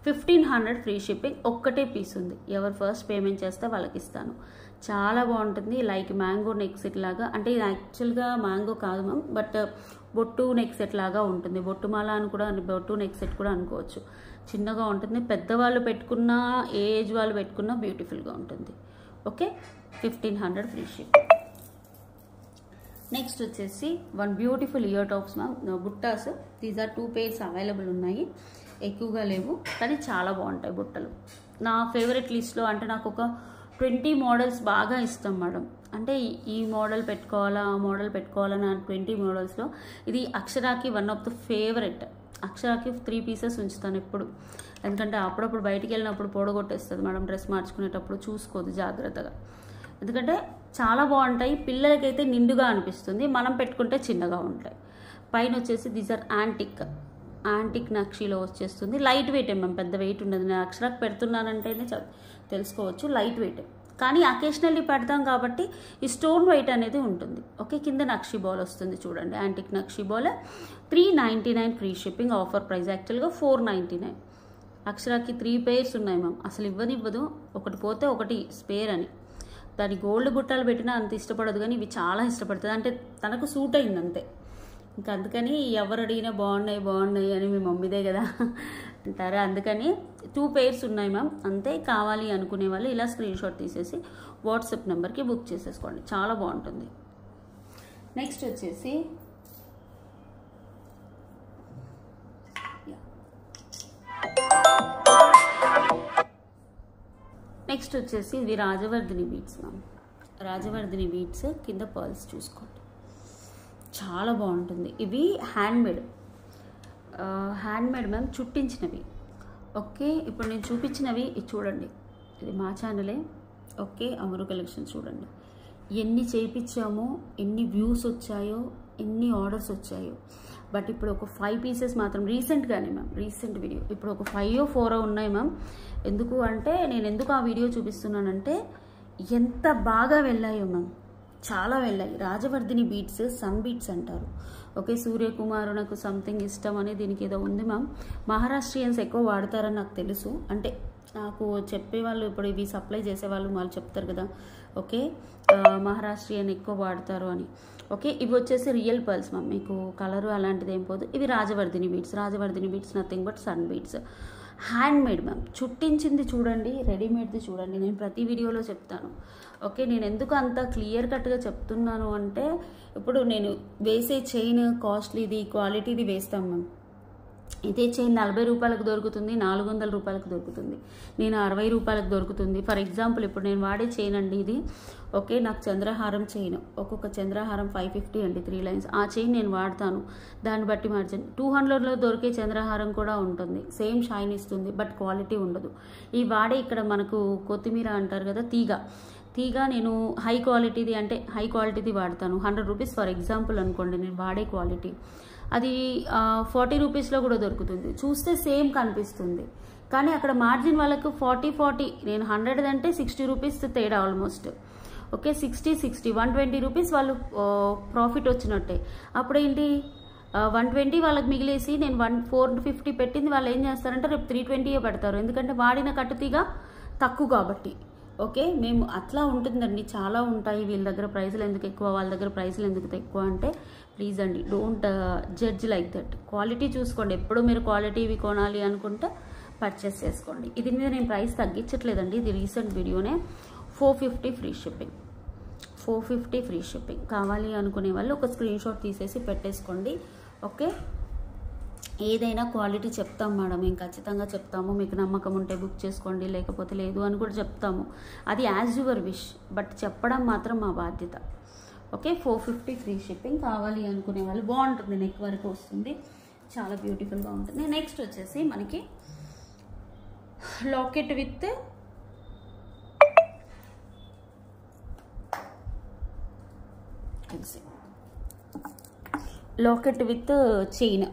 1500 ఫ్రీ షిప్పింగ్. ఒక్కటే పీస్ ఉంది, ఎవరు ఫస్ట్ పేమెంట్ చేస్తే వాళ్ళకి ఇస్తాను. చాలా బాగుంటుంది, లైక్ మ్యాంగో నెక్ సెట్ లాగా. అంటే ఇది యాక్చువల్గా మ్యాంగో కాదు మ్యామ్, బట్ బొట్టు నెక్ సెట్ లాగా ఉంటుంది. బొట్టుమాల అని కూడా, బొట్టు నెక్ సెట్ కూడా అనుకోవచ్చు. చిన్నగా ఉంటుంది, పెద్దవాళ్ళు పెట్టుకున్నా, ఏ ఏజ్ వాళ్ళు పెట్టుకున్నా బ్యూటిఫుల్గా ఉంటుంది. Okay, 1500 free shipping. నెక్స్ట్ వచ్చేసి one beautiful ear tops ma'am, బుట్టాస్. దీస్ ఆర్ 2 pairs అవైలబుల్ ఉన్నాయి, ఎక్కువగా లేవు కానీ చాలా బాగుంటాయి బుట్టలు. నా ఫేవరెట్ లిస్ట్లో అంటే నాకు ఒక 20 మోడల్స్ బాగా ఇష్టం మేడం. అంటే ఈ మోడల్ పెట్టుకోవాలా, ఆ మోడల్ పెట్టుకోవాలా, నా 20 మోడల్స్లో ఇది అక్షరాకి వన్ ఆఫ్ ద ఫేవరెట్. అక్షరాకి 3 pieces ఉంచుతాను ఎప్పుడు, ఎందుకంటే అప్పుడప్పుడు బయటికి వెళ్ళినప్పుడు పొడగొట్టేస్తుంది మేడం, డ్రెస్ మార్చుకునేటప్పుడు చూసుకోదు జాగ్రత్తగా. ఎందుకంటే చాలా బాగుంటాయి, పిల్లలకైతే నిండుగా అనిపిస్తుంది, మనం పెట్టుకుంటే చిన్నగా ఉంటాయి. పైన వచ్చేసి దీస్ ఆర్ యాంటిక్ నక్షీలో వచ్చేస్తుంది. లైట్ వెయిట్ మేము, పెద్ద వెయిట్ ఉండదు. నేను అక్షరాకి పెడుతున్నానంటేనే తెలుసుకోవచ్చు, లైట్ వెయిట్. కానీ అకేషనల్లీ పెడతాం కాబట్టి ఈ స్టోన్ వెయిట్ అనేది ఉంటుంది. ఓకే, కింద నక్షీ బాల్ వస్తుంది చూడండి, antique nakshi ball. 399 free shipping. Offer price యాక్చువల్గా 499. అక్షరాకి 3 pairs ఉన్నాయి మ్యామ్, అసలు ఇవ్వనివ్వదు, ఒకటి పోతే ఒకటి స్పేర్ అని. దాని గోల్డ్ బుట్టాలు పెట్టినా అంత ఇష్టపడదు, కానీ ఇవి చాలా ఇష్టపడుతుంది. అంటే తనకు సూట్ అయింది అంతే, ఇంకా అందుకని ఎవరు అడిగినా బాగున్నాయి అని మీ మమ్మీదే కదా అంటారు. అందుకని 2 pairs ఉన్నాయి మ్యామ్ అంతే. కావాలి అనుకునే వాళ్ళు ఇలా స్క్రీన్ షాట్ తీసేసి వాట్సాప్ నెంబర్కి బుక్ చేసేసుకోండి, చాలా బాగుంటుంది. నెక్స్ట్ వచ్చేసి ఇవి రాజవర్ధిని బీట్స్ మ్యామ్. రాజవర్ధిని బీట్స్ కింద పర్ల్స్ చూసుకోండి, చాలా బాగుంటుంది. ఇవి హ్యాండ్మేడ్ మ్యామ్, చుట్టించినవి. ఓకే, ఇప్పుడు నేను చూపించినవి చూడండి, ఇది మా ఛానలే. ఓకే, అమరు కలెక్షన్ చూడండి, ఎన్ని చేయించామో, ఎన్ని వ్యూస్ వచ్చాయో, ఎన్ని ఆర్డర్స్ వచ్చాయో. బట్ ఇప్పుడు ఒక 5 pieces మాత్రం రీసెంట్గానే మ్యామ్, రీసెంట్ వీడియో ఇప్పుడు ఒక 5 or 4 ఉన్నాయి మ్యామ్. ఎందుకు అంటే నేను ఎందుకు ఆ వీడియో చూపిస్తున్నానంటే ఎంత బాగా వెళ్ళాయో మ్యామ్, చాలా వెళ్ళాయి. రాజవర్ధిని బీట్స్ సన్ బీట్స్ అంటారు. ఓకే, సూర్యకుమారునకు సంథింగ్ ఇష్టం అని దీనికి ఏదో ఉంది మ్యామ్. మహారాష్ట్రియన్స్ ఎక్కువ వాడతారని నాకు తెలుసు, అంటే నాకు చెప్పేవాళ్ళు, ఇప్పుడు ఇవి సప్లై చేసేవాళ్ళు వాళ్ళు చెప్తారు కదా. ఓకే, మహారాష్ట్రియన్ ఎక్కువ వాడతారు అని. ఓకే, ఇవి వచ్చేసి రియల్ పర్ల్స్ మ్యామ్, మీకు కలరు అలాంటిది ఏం పోదు. ఇవి Rajavardhini beads nothing but sun beads. Handmade ma'am, చుట్టించింది చూడండి, రెడీమేడ్ది చూడండి. నేను ప్రతి వీడియోలో చెప్తాను. ఓకే, నేను ఎందుకు అంత క్లియర్ కట్గా చెప్తున్నాను అంటే ఇప్పుడు నేను వేసే చైన్ కాస్ట్లీది, క్వాలిటీది వేస్తాం మ్యామ్. ఇదే చైన్ 40 రూపాయలకు దొరుకుతుంది, 400 రూపాయలకు దొరుకుతుంది, నేను 60 రూపాయలకు దొరుకుతుంది. ఫర్ ఎగ్జాంపుల్ ఇప్పుడు నేను వాడే చైన్ అండి ఇది. ఓకే, నాకు చంద్రహారం చైన్, ఒక్కొక్క చంద్రహారం 550 అండి, 3 lines. ఆ చైన్ నేను వాడతాను, దాన్ని బట్టి మార్జిన్. 200లో దొరికే చంద్రహారం కూడా ఉంటుంది, సేమ్ షైన్ ఇస్తుంది, బట్ క్వాలిటీ ఉండదు. ఈ వాడే ఇక్కడ మనకు కొత్తిమీర అంటారు కదా, తీగ నేను హై క్వాలిటీది వాడతాను. 100 రూపీస్ ఫర్ ఎగ్జాంపుల్ అనుకోండి నేను వాడే క్వాలిటీ. అది 40 రూపీస్లో కూడా దొరుకుతుంది, చూస్తే సేమ్ కనిపిస్తుంది, కానీ అక్కడ మార్జిన్ వాళ్ళకు 40 నేను 100 అంటే 60 రూపీస్ తేడా ఆల్మోస్ట్. ఓకే, 60 120 రూపీస్ వాళ్ళు ప్రాఫిట్ వచ్చినట్టే. అప్పుడేంటి 120 వాళ్ళకి మిగిలేసి నేను 450 పెట్టింది వాళ్ళు ఏం చేస్తారంటే రేపు 320 పెడతారు, ఎందుకంటే వాడిన కట్టుతీగా తక్కువ కాబట్టి. ఓకే, మేము అట్లా ఉంటుందండి, చాలా ఉంటాయి. వీళ్ళ దగ్గర ప్రైజులు ఎందుకు ఎక్కువ, వాళ్ళ దగ్గర ప్రైజులు ఎందుకు తక్కువ అంటే ప్లీజ్ అండి, don't judge like that. Quality చూసుకోండి, ఎప్పుడు మీరు క్వాలిటీవి కొనాలి అనుకుంటే పర్చేస్ చేసుకోండి. ఇది మీద నేను ప్రైస్ తగ్గించట్లేదండి, ఇది రీసెంట్ వీడియోనే. 450 ఫ్రీ షిప్పింగ్, 450 ఫ్రీ షిప్పింగ్. కావాలి అనుకునే వాళ్ళు ఒక స్క్రీన్ షాట్ తీసేసి పెట్టేసుకోండి. ఓకే, ఏదైనా క్వాలిటీ చెప్తాం మేడం, మేము ఖచ్చితంగా చెప్తాము. మీకు నమ్మకం ఉంటే బుక్ చేసుకోండి, లేకపోతే లేదు అని కూడా చెప్తాము. అది యాజ్ యువర్ విష్, బట్ చెప్పడం మాత్రం మా బాధ్యత. Okay, 450 free shipping. కావాలి అనుకునే వాళ్ళు, బాగుంటుంది, నెక్ వరకు వస్తుంది, చాలా బ్యూటిఫుల్గా ఉంటుంది. నెక్స్ట్ వచ్చేసి మనకి లాకెట్ విత్ చైన్,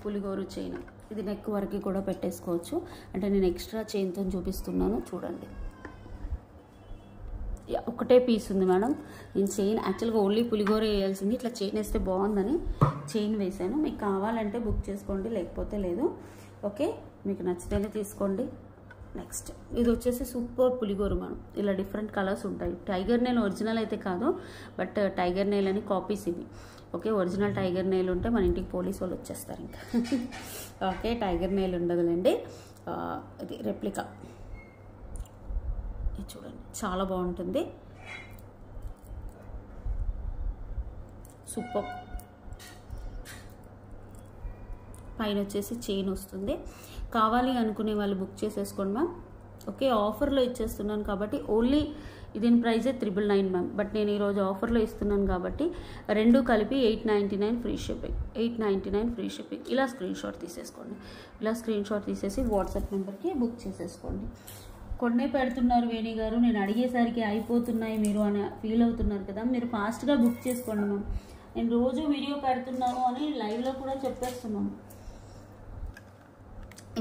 పులిగోరు చైన్. ఇది నెక్ వరకు కూడా పెట్టేసుకోవచ్చు, అంటే నేను ఎక్స్ట్రా చైన్తో చూపిస్తున్నాను చూడండి. ఒకటే పీస్ ఉంది మేడం, నేను చైన్ యాక్చువల్గా ఓన్లీ పులిగోర వేయాల్సింది, ఇట్లా చైన్ వేస్తే బాగుందని చైన్ వేసాను. మీకు కావాలంటే బుక్ చేసుకోండి, లేకపోతే లేదు. ఓకే, మీకు నచ్చితేనే తీసుకోండి. నెక్స్ట్ ఇది వచ్చేసి సూపర్ పులిగోరు మేడం, ఇలా డిఫరెంట్ కలర్స్ ఉంటాయి. టైగర్ నెయిల్ ఒరిజినల్ అయితే కాదు, బట్ టైగర్ నెయిల్ అని కాపీస్ ఇవి. ఓకే, ఒరిజినల్ టైగర్ నెయిల్ ఉంటే మన ఇంటికి పోలీస్ వాళ్ళు వచ్చేస్తారు ఇంకా. ఓకే, టైగర్ నెయిల్ ఉండదులేండి, ఇది రెప్లికా. ఇది చూడండి, చాలా బాగుంటుంది. సూపర్. పైన వచ్చేసి చైన్ వస్తుంది. కావాలి అనుకునే వాళ్ళు బుక్ చేసేసుకోండి మ్యామ్. ఓకే, ఆఫర్లో ఇచ్చేస్తున్నాను కాబట్టి ఓన్లీ దీని ప్రైజే 999 మ్యామ్. బట్ నేను ఈరోజు ఆఫర్లో ఇస్తున్నాను కాబట్టి రెండు కలిపి 899 ఫ్రీ షిప్పింగ్. 899 free shipping. ఇలా స్క్రీన్ షాట్ తీసేసుకోండి. ఇలా స్క్రీన్ షాట్ తీసేసి వాట్సాప్ నెంబర్కి బుక్ చేసేసుకోండి. కొన్నే పెడుతున్నారు వేణి గారు, నేను అడిగేసరికి అయిపోతున్నాయి మీరు అని ఫీల్ అవుతున్నారు కదా, మీరు ఫాస్ట్గా బుక్ చేసుకోండి మ్యామ్. నేను రోజు వీడియో పెడుతున్నాను అని లైవ్లో కూడా చెప్పేస్తున్నాను.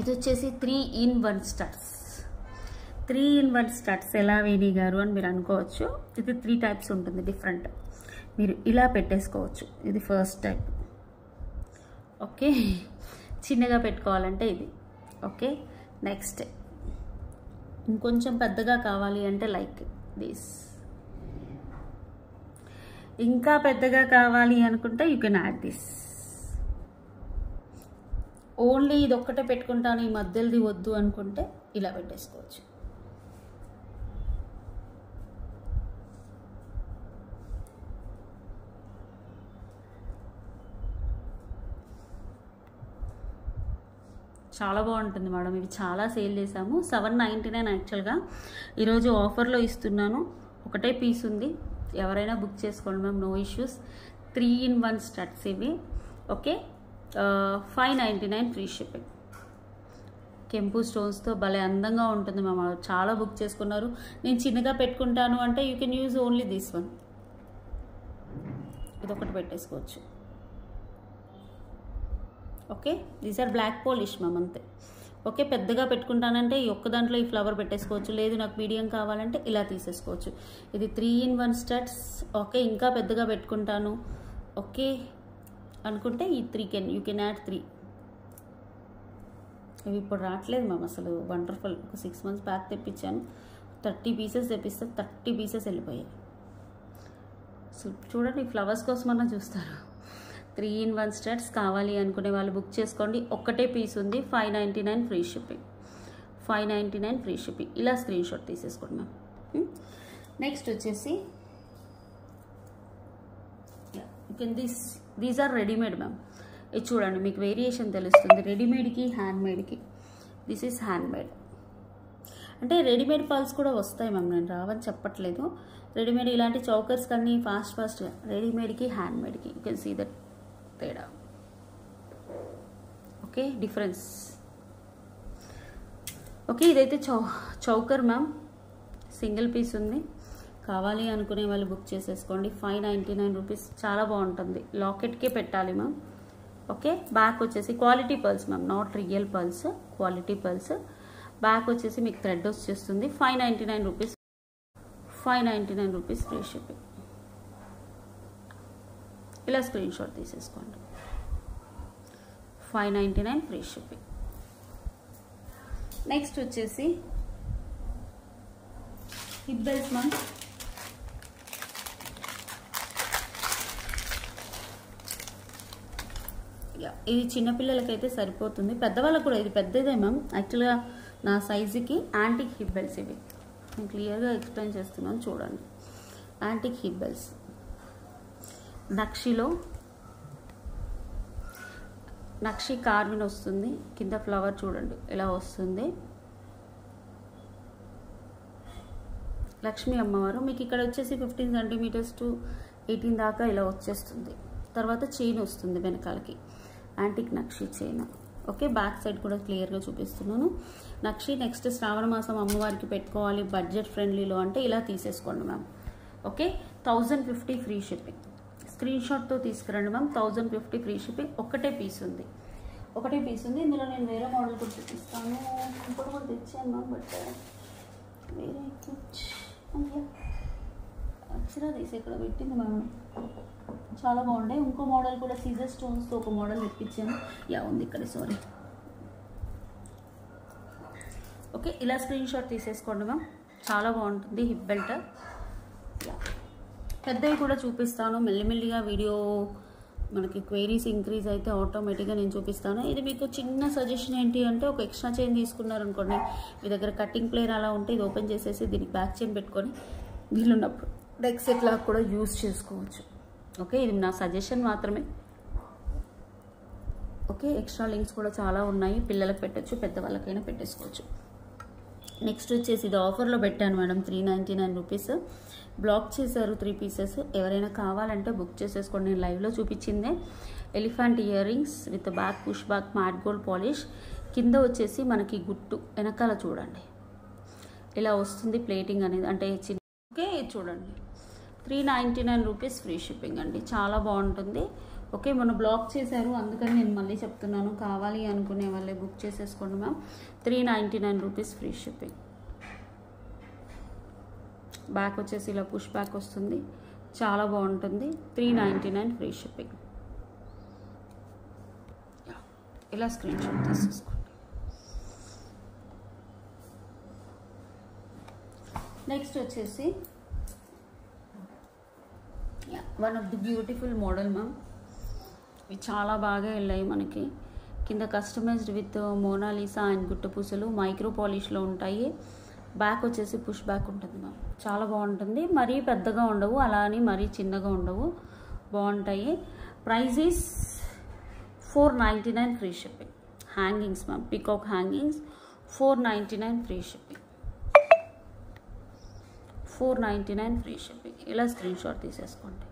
ఇది వచ్చేసి 3-in-1 స్టడ్స్. 3-in-1 స్టడ్స్ ఎలా వేణి గారు అని మీరు అనుకోవచ్చు. ఇది 3 టైప్స్ ఉంటుంది డిఫరెంట్. మీరు ఇలా పెట్టేసుకోవచ్చు. ఇది ఫస్ట్ టైప్. ఓకే, చిన్నగా పెట్టుకోవాలంటే ఇది. ఓకే, నెక్స్ట్ ఇంకొంచెం పెద్దగా కావాలి అంటే లైక్ దిస్. ఇంకా పెద్దగా కావాలి అనుకుంటే you can add this. Only ఇది ఒక్కటే పెట్టుకుంటాను, ఈ మధ్యలోది వద్దు అనుకుంటే ఇలా పెట్టేసుకోవచ్చు. చాలా బాగుంటుంది మేడం. ఇవి చాలా సేల్ చేసాము. 799 యాక్చువల్గా. ఈరోజు ఆఫర్లో ఇస్తున్నాను. ఒకటే పీస్ ఉంది, ఎవరైనా బుక్ చేసుకోండి ma'am, no issues. 3-in-1 studs ఇవి. Okay, 599 free shipping. కెంపు స్టోన్స్తో భలే అందంగా ఉంటుంది మ్యామ్. చాలా బుక్ చేసుకున్నారు. నేను చిన్నగా పెట్టుకుంటాను అంటే you can use only this one. ఇదొకటి పెట్టేసుకోవచ్చు. Okay, these are black polish ma'am, అంతే. ఓకే, పెద్దగా పెట్టుకుంటానంటే ఈ ఒక్క దాంట్లో ఈ ఫ్లవర్ పెట్టేసుకోవచ్చు. లేదు నాకు మీడియం కావాలంటే ఇలా తీసేసుకోవచ్చు. ఇది 3-in-1 స్టడ్స్. ఓకే, ఇంకా పెద్దగా పెట్టుకుంటాను ఓకే అనుకుంటే ఈ 3 యూ కెన్ యాడ్ 3. ఇవి ఇప్పుడు రావట్లేదు మ్యామ్ అసలు. వండర్ఫుల్. ఒక 6 months బ్యాక్ తెప్పించాను. 30 పీసెస్ తెప్పిస్తే 30 పీసెస్ వెళ్ళిపోయాయి. సో చూడండి, ఫ్లవర్స్ కోసమన్నా చూస్తారు. 3-in-1 స్టడ్స్ కావాలి అనుకునే వాళ్ళు బుక్ చేసుకోండి. ఒక్కటే పీస్ ఉంది. 599 ఫ్రీ షిప్పింగ్. 599 free shipping. ఇలా స్క్రీన్ షాట్ తీసేసుకోండి మ్యామ్. నెక్స్ట్ వచ్చేసి దీస్ ఆర్ రెడీమేడ్ మ్యామ్. ఇది చూడండి, మీకు వేరియేషన్ తెలుస్తుంది రెడీమేడ్కి హ్యాండ్మేడ్కి. This is handmade. అంటే రెడీమేడ్ పర్ల్స్ కూడా వస్తాయి మ్యామ్, నేను రావని చెప్పట్లేదు. రెడీమేడ్ ఇలాంటి చౌకర్స్ కానీ ఫాస్ట్గా రెడీమేడ్కి హ్యాండ్మేడ్కి యూ కెన్ సీ దట్ తేడా. Okay, difference. ఓకే, ఇదైతే చౌకర్ మ్యామ్, సింగిల్ పీస్ ఉంది. కావాలి అనుకునే వాళ్ళు బుక్ చేసేసుకోండి. 599 రూపీస్. చాలా బాగుంటుంది. లాకెట్కే పెట్టాలి మ్యామ్. ఓకే, బ్యాక్ వచ్చేసి quality pearls ma'am, not real pearls, quality pearls. Back వచ్చేసి మీకు థ్రెడ్ వచ్చేస్తుంది. 599 రూపీస్. 599 rupees free shipping. ఇలా స్క్రీన్ షాట్ తీసేసుకోండి. 599 ఫ్రీ షిప్పింగ్. నెక్స్ట్ వచ్చేసి హిప్ బెల్ట్స్ మ్యామ్. ఇది చిన్నపిల్లలకైతే సరిపోతుంది, పెద్దవాళ్ళకు కూడా. ఇది పెద్దదే మ్యామ్. యాక్చువల్గా నా సైజుకి యాంటిక్ హిప్ బెల్ట్స్ ఇవి. నేను క్లియర్గా ఎక్స్ప్లెయిన్ చేస్తున్నాను చూడండి. యాంటిక్ హిప్ బెల్ట్స్ నక్షిలో. నక్షి కార్విన్ వస్తుంది. కింద ఫ్లవర్ చూడండి ఎలా వస్తుంది. లక్ష్మీ అమ్మవారు. మీకు ఇక్కడ వచ్చేసి 15 centimeters to 18 దాకా ఇలా వచ్చేస్తుంది. తర్వాత చైన్ వస్తుంది వెనకాలకి, యాంటిక్ నక్షి చైన్. ఓకే, బ్యాక్ సైడ్ కూడా క్లియర్గా చూపిస్తున్నాను. నక్షి నెక్స్ట్ శ్రావణ మాసం అమ్మవారికి పెట్టుకోవాలి బడ్జెట్ ఫ్రెండ్లీలో అంటే ఇలా తీసేసుకోండి ma'am. Okay, 1050 free shipping. Screen షాట్తో తీసుకురండి మ్యామ్. 1050 free shipping. ఒకటే పీస్ ఉంది. ఇందులో నేను వేరే మోడల్ కూడా చూపిస్తాను. ఇంకోటి కూడా తెచ్చాను మ్యామ్, బట్ వేరే అక్షరా తీసి ఇక్కడ పెట్టింది మ్యామ్. చాలా బాగుండే. ఇంకో మోడల్ కూడా సీజర్ స్టోన్స్తో ఒక మోడల్ తెప్పించాను. ఉంది ఇక్కడ, సారీ. ఓకే, ఇలా స్క్రీన్ షాట్ తీసేసుకోండి మ్యామ్. చాలా బాగుంటుంది హిప్ బెల్ట్. పెద్దవి కూడా చూపిస్తాను మెల్లిమెల్లిగా. వీడియో మనకి క్వైరీస్ ఇంక్రీజ్ అయితే ఆటోమేటిక్గా నేను చూపిస్తాను. ఇది మీకు చిన్న సజెషన్ ఏంటి అంటే, ఒక ఎక్స్ట్రా చైన్ తీసుకున్నారనుకోండి, మీ దగ్గర కటింగ్ ప్లేయర్ అలా ఉంటే ఇది ఓపెన్ చేసేసి దీనికి బ్యాక్ చైన్ పెట్టుకొని వీలున్నప్పుడు డెక్ సెట్ లాగా కూడా యూజ్ చేసుకోవచ్చు. ఓకే, ఇది నా సజెషన్ మాత్రమే. ఓకే, ఎక్స్ట్రా లింక్స్ కూడా చాలా ఉన్నాయి, పిల్లలకు పెట్టచ్చు, పెద్దవాళ్ళకైనా పెట్టేసుకోవచ్చు. నెక్స్ట్ వచ్చేసి ఇది ఆఫర్లో పెట్టాను మేడం, 399 రూపీస్. బ్లాక్ చేశారు 3 పీసెస్. ఎవరైనా కావాలంటే బుక్ చేసేసుకోండి. నేను లైవ్లో చూపించిందే. Elephant ear rings with back push back matte gold polish. కింద వచ్చేసి మనకి గుట్టు వెనకాల చూడండి ఇలా వస్తుంది ప్లేటింగ్ అనేది, అంటే చిన్న. ఓకే, చూడండి 399 రూపీస్ ఫ్రీ షిప్పింగ్ అండి, చాలా బాగుంటుంది. ఓకే, మొన్న బ్లాక్ చేశారు అందుకని నేను మళ్ళీ చెప్తున్నాను, కావాలి అనుకునే వాళ్ళే బుక్ చేసేసుకోండి ma'am. 399 rupees free shipping. Back వచ్చేసి ఇలా పుష్ బ్యాక్ వస్తుంది, చాలా బాగుంటుంది. 399 ఫ్రీ షిప్పింగ్. ఇలా స్క్రీన్ షాట్ తీసేసుకోండి. నెక్స్ట్ వచ్చేసి one of the beautiful model ma'am. ఇవి చాలా బాగా వెళ్ళాయి మనకి. కింద కస్టమైజ్డ్ విత్ మోనాలిసా అండ్ గుట్టపూసలు మైక్రో పాలిష్లో ఉంటాయి. బ్యాక్ వచ్చేసి పుష్ బ్యాక్ ఉంటుంది మ్యామ్, చాలా బాగుంటుంది. మరీ పెద్దగా ఉండవు, అలా అని మరీ చిన్నగా ఉండవు, బాగుంటాయి. Price is 499 free shipping. Hangings ma'am, peacock hangings 499 free shipping. 499 free shipping. ఇలా స్క్రీన్ షాట్ తీసేసుకోండి.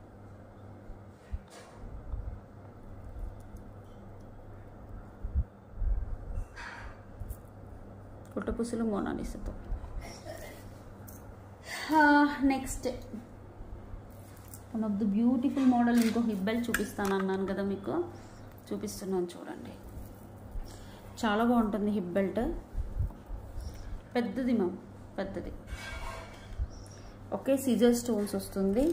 పుట్టపుసులు మోనాలిసాతో. Next one of the beautiful model. ఇంకో హిప్ బెల్ట్ చూపిస్తాను అన్నాను కదా మీకు, చూపిస్తున్నాను చూడండి. చాలా బాగుంటుంది హిప్ బెల్ట్, పెద్దది మ్యామ్, పెద్దది. ఓకే, సీజర్ స్టోన్స్ వస్తుంది.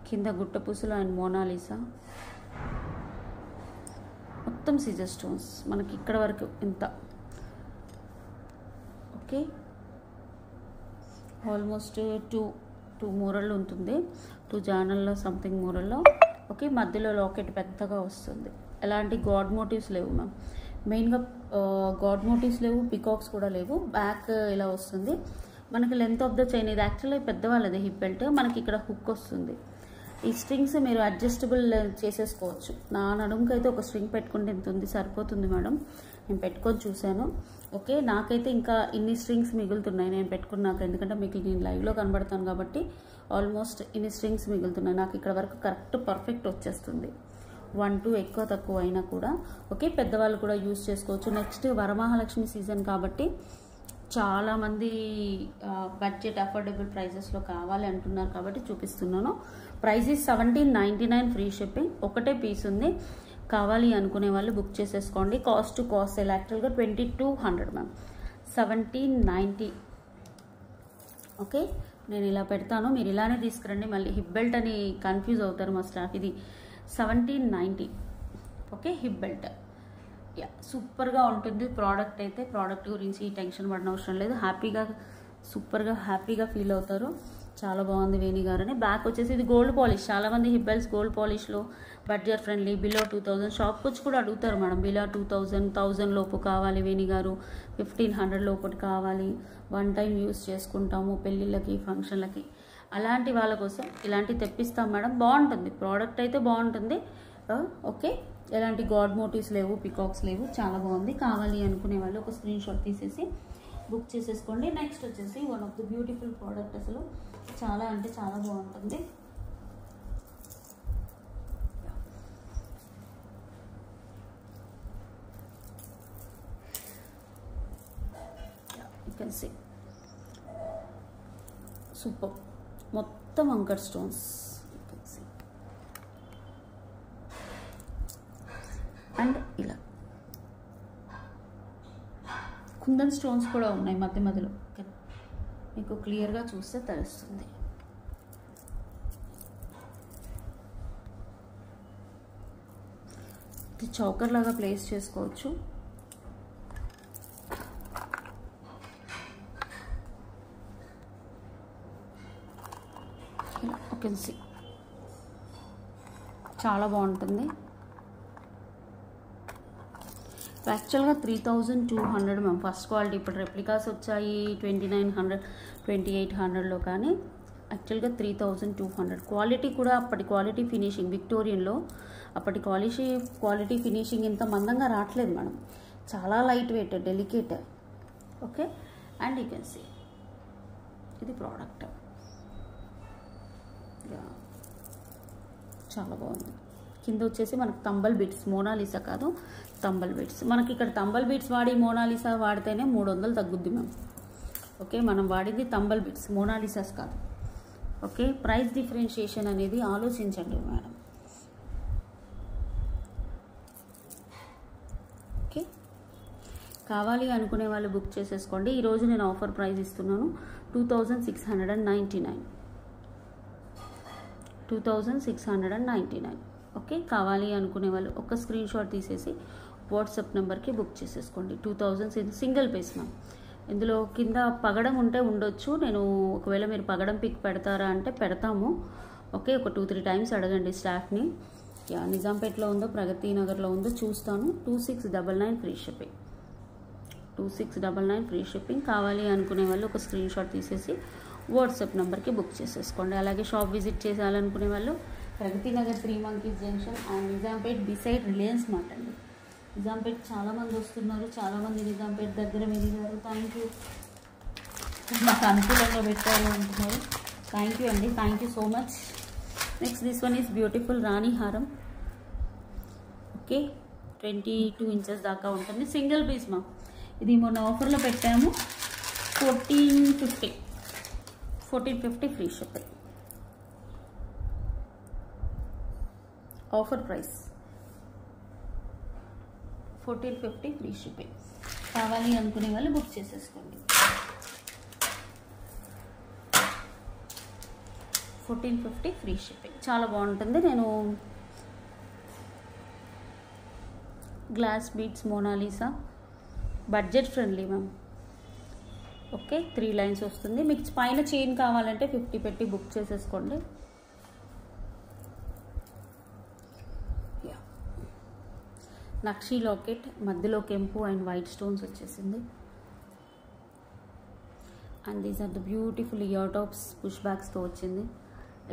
కింద గుట్టపూసలు అండ్ మోనాలిసా, మొత్తం సీజర్ స్టోన్స్ మనకి ఇక్కడ వరకు ఇంత. ఓకే, ఆల్మోస్ట్ టూ మూరల్లో ఉంటుంది, 2 జానల్లో సంథింగ్ మూరల్లో. ఓకే, మధ్యలో లాకెట్ పెద్దగా వస్తుంది. ఎలాంటి గాడ్ మోటివ్స్ లేవు మ్యామ్, మెయిన్గా గాడ్ మోటివ్స్ లేవు, పికాక్స్ కూడా లేవు. బ్యాక్ ఇలా వస్తుంది మనకి. లెంత్ ఆఫ్ ద చైన్ ఇది యాక్చువల్లీ పెద్దవాళ్ళది హిప్ బెల్ట్. మనకి ఇక్కడ హుక్ వస్తుంది. ఈ స్ట్రింగ్స్ మీరు అడ్జస్టబుల్ చేసేసుకోవచ్చు. నా నడుముకైతే ఒక స్ట్రింగ్ పెట్టుకుంటే ఎంత ఉంది, సరిపోతుంది మేడం. నేను పెట్టుకొని చూశాను. ఓకే, నాకైతే ఇంకా ఇన్ని స్ట్రింగ్స్ మిగులుతున్నాయి నేను పెట్టుకున్నాక, ఎందుకంటే మీకు నేను లైవ్లో కనబడతాను కాబట్టి ఆల్మోస్ట్ ఇన్ని స్ట్రింగ్స్ మిగులుతున్నాయి. నాకు ఇక్కడ వరకు కరెక్ట్ పర్ఫెక్ట్ వచ్చేస్తుంది, 1-2 ఎక్కువ తక్కువ అయినా కూడా. ఓకే, పెద్దవాళ్ళు కూడా యూజ్ చేసుకోవచ్చు. నెక్స్ట్ వరమహాలక్ష్మి సీజన్ కాబట్టి చాలామంది బడ్జెట్ అఫోర్డబుల్ ప్రైజెస్లో కావాలి అంటున్నారు కాబట్టి చూపిస్తున్నాను. Price is 1799 free shipping. ఒకటే పీస్ ఉంది, కావాలి అనుకునే వాళ్ళు బుక్ చేసేసుకోండి. కాస్ట్ టు కాస్ట్ సేల్ యాక్చువల్గా 2200 మ్యామ్, 1790. ఓకే, నేను ఇలా పెడతాను, మీరు ఇలానే తీసుకురండి. మళ్ళీ హిప్ బెల్ట్ అని కన్ఫ్యూజ్ అవుతారు మా స్టాఫ్. ఇది 1790. Okay, hip belt. యా, సూపర్గా ఉంటుంది ప్రోడక్ట్ అయితే. ప్రోడక్ట్ గురించి టెన్షన్ పడిన అవసరం లేదు, హ్యాపీగా సూపర్గా హ్యాపీగా ఫీల్ అవుతారు. చాలా బాగుంది వేణి గారు అని. బ్యాక్ వచ్చేసి ఇది గోల్డ్ పాలిష్. చాలామంది హిప్ బెల్ట్స్ గోల్డ్ పాలిష్లో బడ్జెట్ ఫ్రెండ్లీ, బిలో 2000 షాప్కి వచ్చి కూడా అడుగుతారు మేడం. బిలో 1000 లోపు కావాలి వేణి గారు, 1500 లోపటి కావాలి, 1 టైం యూస్ చేసుకుంటాము పెళ్ళిళ్ళకి ఫంక్షన్లకి, అలాంటి వాళ్ళ కోసం ఇలాంటివి తెప్పిస్తాం మేడం. బాగుంటుంది ప్రోడక్ట్ అయితే, బాగుంటుంది. ఓకే, ఎలాంటి గాడ్ మోటివ్స్ లేవు, పికాక్స్ లేవు, చాలా బాగుంది. కావాలి అనుకునే వాళ్ళు ఒక స్క్రీన్ షాట్ తీసేసి బుక్ చేసేసుకోండి. నెక్స్ట్ వచ్చేసి one of the beautiful product, అసలు చాలా అంటే చాలా బాగుంటుంది. యూ కెన్ సీ సూపర్, మొత్తం అంకర్ స్టోన్స్. అండ్ ఇలా కుందన్ స్టోన్స్ కూడా ఉన్నాయి మధ్య మధ్యలో, మీకు క్లియర్గా చూస్తే తెలుస్తుంది. ఇది చౌకర్ లాగా ప్లేస్ చేసుకోవచ్చు. ఇలా యూ కెన్ సీ, చాలా బాగుంటుంది. యాక్చువల్గా 3200 మ్యామ్ ఫస్ట్ క్వాలిటీ. ఇప్పుడు రెప్లికాస్ వచ్చాయి 2900 2800లో, కానీ యాక్చువల్గా 3200. క్వాలిటీ కూడా అప్పటి క్వాలిటీ ఫినిషింగ్ విక్టోరియన్లో అప్పటి క్వాలిటీ ఫినిషింగ్ ఇంత మందంగా రావట్లేదు మేడం. చాలా light weight, delicate. Okay, and you can see ఇది ప్రోడక్ట్. చాలా బాగుంది. కింద వచ్చేసి మనకు తంబల్ బీట్స్, మోనాలిసా కాదు తంబల్ బీట్స్. మనకి ఇక్కడ తంబల్ బీట్స్ వాడి మోనాలిసా వాడితేనే 300 తగ్గుద్ది మ్యామ్. ఓకే, మనం వాడింది తంబల్ బీట్స్, మోనాలిసాస్ కాదు. ఓకే, ప్రైస్ డిఫరెన్షియేషన్ అనేది ఆలోచించండి మేడం. ఓకే, కావాలి అనుకునే వాళ్ళు బుక్ చేసేసుకోండి. ఈరోజు నేను ఆఫర్ ప్రైస్ ఇస్తున్నాను 2699. 2699. ఓకే, కావాలి అనుకునే వాళ్ళు ఒక స్క్రీన్ షాట్ తీసేసి వాట్సాప్ నెంబర్కి బుక్ చేసేసుకోండి. 2000 సింగిల్ పీస్ మ్యామ్. ఇందులో కింద పగడం ఉంటే ఉండొచ్చు. నేను ఒకవేళ మీరు పగడం పిక్ పెడతారా అంటే పెడతాము. ఓకే, ఒక 2-3 టైమ్స్ అడగండి స్టాఫ్ని. నిజాంపేటలో ఉందో ప్రగతి నగర్లో ఉందో చూస్తాను. 2699 ఫ్రీ షిప్పింగ్. 2699 free shipping. కావాలి అనుకునే వాళ్ళు ఒక స్క్రీన్ షాట్ తీసేసి వాట్సాప్ నెంబర్కి బుక్ చేసేసుకోండి. అలాగే షాప్ విజిట్ చేయాలనుకునే వాళ్ళు Pragathi Nagar 3 monkeys junction and Nizampet beside Reliance Mart అండి. నిజాంపేట్ చాలామంది వస్తున్నారు, చాలామంది నిజాంపేట్ దగ్గర వెళ్ళారు. థ్యాంక్ యూ, మాకు అనుకూలంగా పెట్టారు అంటున్నారు. థ్యాంక్ యూ అండి, thank you so much. Next this one is beautiful రాణి హారం. ఓకే, 22 ఇంచెస్ దాకా ఉంటుంది. సింగిల్ పీస్ మా. ఇది మొన్న ఆఫర్లో పెట్టాము 1450 free shipping. Offer price 1450 free shipping. కావాలి అనుకునే వాళ్ళు బుక్ చేసేసుకోండి. 1450 ఫ్రీ షిప్పింగ్. చాలా బాగుంటుంది. నేను glass beads Mona Lisa budget friendly ma'am. Okay, 3 lines వస్తుంది. మీకు పైన చైన్ కావాలంటే 50 పెట్టి బుక్ చేసేసుకోండి. నక్షి లాకెట్, మధ్యలో కెంపు అండ్ వైట్ స్టోన్స్ వచ్చేసింది. And these are the beautiful ear tops push బ్యాగ్స్తో వచ్చింది.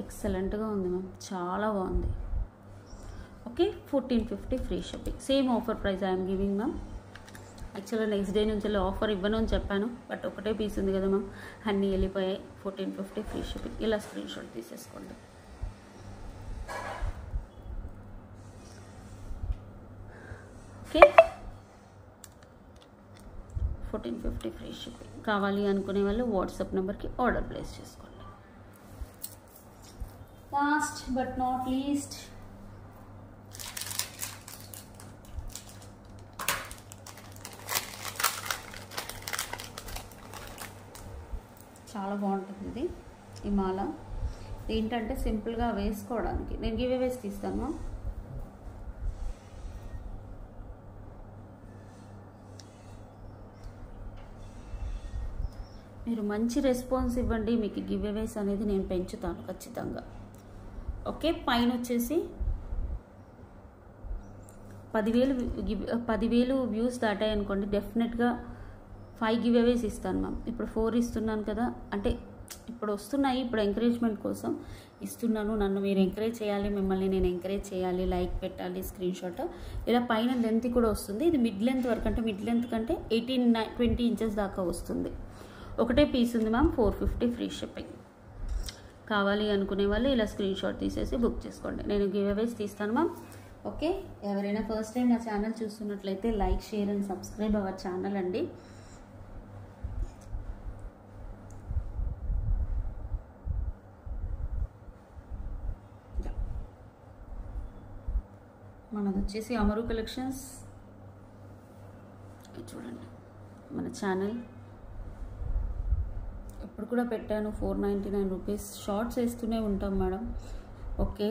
ఎక్సలెంట్గా ఉంది మ్యామ్, చాలా బాగుంది. Okay, 1450 free shipping. Same offer price I'm giving ma'am. యాక్చువల్గా నెక్స్ట్ డే నుంచి ఆఫర్ ఇవ్వను అని చెప్పాను, బట్ ఒకటే పీస్ ఉంది కదా మ్యామ్, అన్నీ వెళ్ళిపోయాయి. 1450 ఫ్రీ షిప్పింగ్. ఇలా స్క్రీన్ షాట్ తీసేసుకోండి. Okay, 1450 free shipping. కావాలి అనుకునే వాళ్ళు వాట్సాప్ నెంబర్కి ఆర్డర్ ప్లేస్ చేసుకోండి. లాస్ట్ బట్ నాట్ లీస్ట్, చాలా బాగుంటుంది ఇది. ఈ మాల ఏంటంటే సింపుల్గా వేసుకోవడానికి. నేను గివ్ అవేస్ తీస్తాను. మీరు మంచి రెస్పాన్స్ ఇవ్వండి, మీకు గివ్ అవేస్ అనేది నేను పెంచుతాను ఖచ్చితంగా. ఓకే, పైన వచ్చేసి 10,000 వ్యూస్ దాటాయి అనుకోండి, డెఫినెట్గా 5 గివ్ అవేస్ ఇస్తాను మ్యామ్. ఇప్పుడు 4 ఇస్తున్నాను కదా, అంటే ఇప్పుడు వస్తున్నాయి, ఇప్పుడు ఎంకరేజ్మెంట్ కోసం ఇస్తున్నాను. నన్ను మీరు ఎంకరేజ్ చేయాలి, మిమ్మల్ని నేను ఎంకరేజ్ చేయాలి. లైక్ పెట్టాలి, స్క్రీన్ షాట్. ఇలా పైన లెంత్ కూడా వస్తుంది. ఇది మిడ్ లెంత్ వరకు, అంటే మిడ్ లెంత్ కంటే 18-20 ఇంచెస్ దాకా వస్తుంది. ఒకటే పీస్ ఉంది మ్యామ్. 450 free shipping. కావాలి అనుకునే వాళ్ళు ఇలా స్క్రీన్ షాట్ తీసేసి బుక్ చేసుకోండి. నేను గివ్ అవేస్ తీస్తాను మ్యామ్. ఓకే, ఎవరైనా ఫస్ట్ టైం నా ఛానల్ చూస్తున్నట్లయితే like, share and subscribe our channel అండి. మనది వచ్చేసి అమరు కలెక్షన్స్. చూడండి మన ఛానల్ ఎప్పుడు కూడా పెట్టాను 499 రూపీస్. షార్ట్స్ వేస్తూనే ఉంటాం మేడం. ఓకే,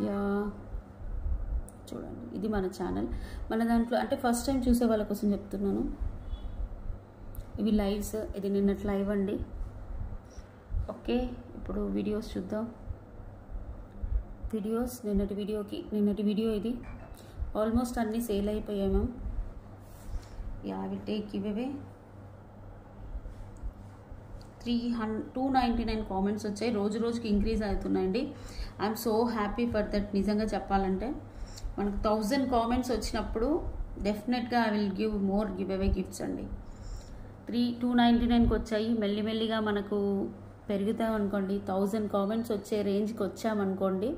యా చూడండి ఇది మన ఛానల్. మన దాంట్లో అంటే ఫస్ట్ టైం చూసే వాళ్ళ కోసం చెప్తున్నాను. ఇవి లైవ్స్, ఇది నిన్నటి లైవ్ అండి. ఓకే, ఇప్పుడు వీడియోస్ చూద్దాం. నిన్నటి వీడియో ఇది. ఆల్మోస్ట్ అన్నీ సేల్ అయిపోయాయి ma'am. I will take giveaway. 299 comments వచ్చాయి. రోజు రోజుకి ఇంక్రీజ్ అవుతున్నాయండి. I'm so happy for that. నిజంగా చెప్పాలంటే మనకు 1000 కామెంట్స్ వచ్చినప్పుడు డెఫినెట్గా I will give more giveaway gifts అండి. 299కి వచ్చాయి. మెల్లిమెల్లిగా మనకు పెరుగుతాం అనుకోండి. 1000 కామెంట్స్ వచ్చే రేంజ్కి వచ్చామనుకోండి,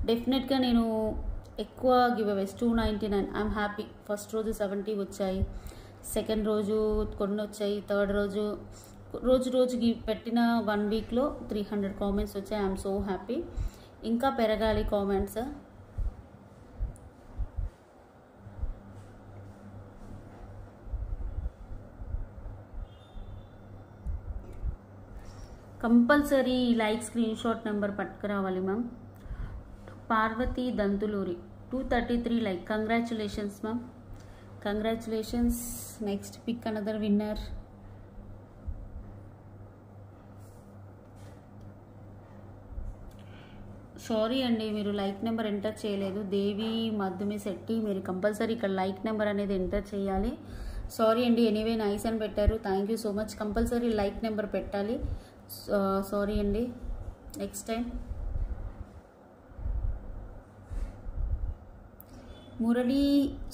డెఫినెట్గా నేను ఎక్కువ గివ్ అవేస్. 299 I'm happy. ఫస్ట్ రోజు 70 వచ్చాయి, సెకండ్ రోజు కొన్ని వచ్చాయి, థర్డ్ రోజు రోజుకి పెట్టిన 1 వీక్లో 300 కామెంట్స్ వచ్చాయి. I'm so happy. ఇంకా పెరగాలి comments. Compulsory like screen shot number పట్టుకురావాలి ma'am. Parvathi Dantuluri 233 like. Congratulations ma'am, congratulations. Next pick another winner. Sorry అండి, మీరు లైక్ నెంబర్ ఎంటర్ చేయలేదు. దేవి మధుమి శెట్టి, మీరు కంపల్సరీ ఇక్కడ లైక్ నెంబర్ అనేది ఎంటర్ చేయాలి. సారీ అండి. ఎనీవే నైస్ అని పెట్టారు, thank you so much. Compulsory like number పెట్టాలి. సారీ అండి. Next time. మురళీ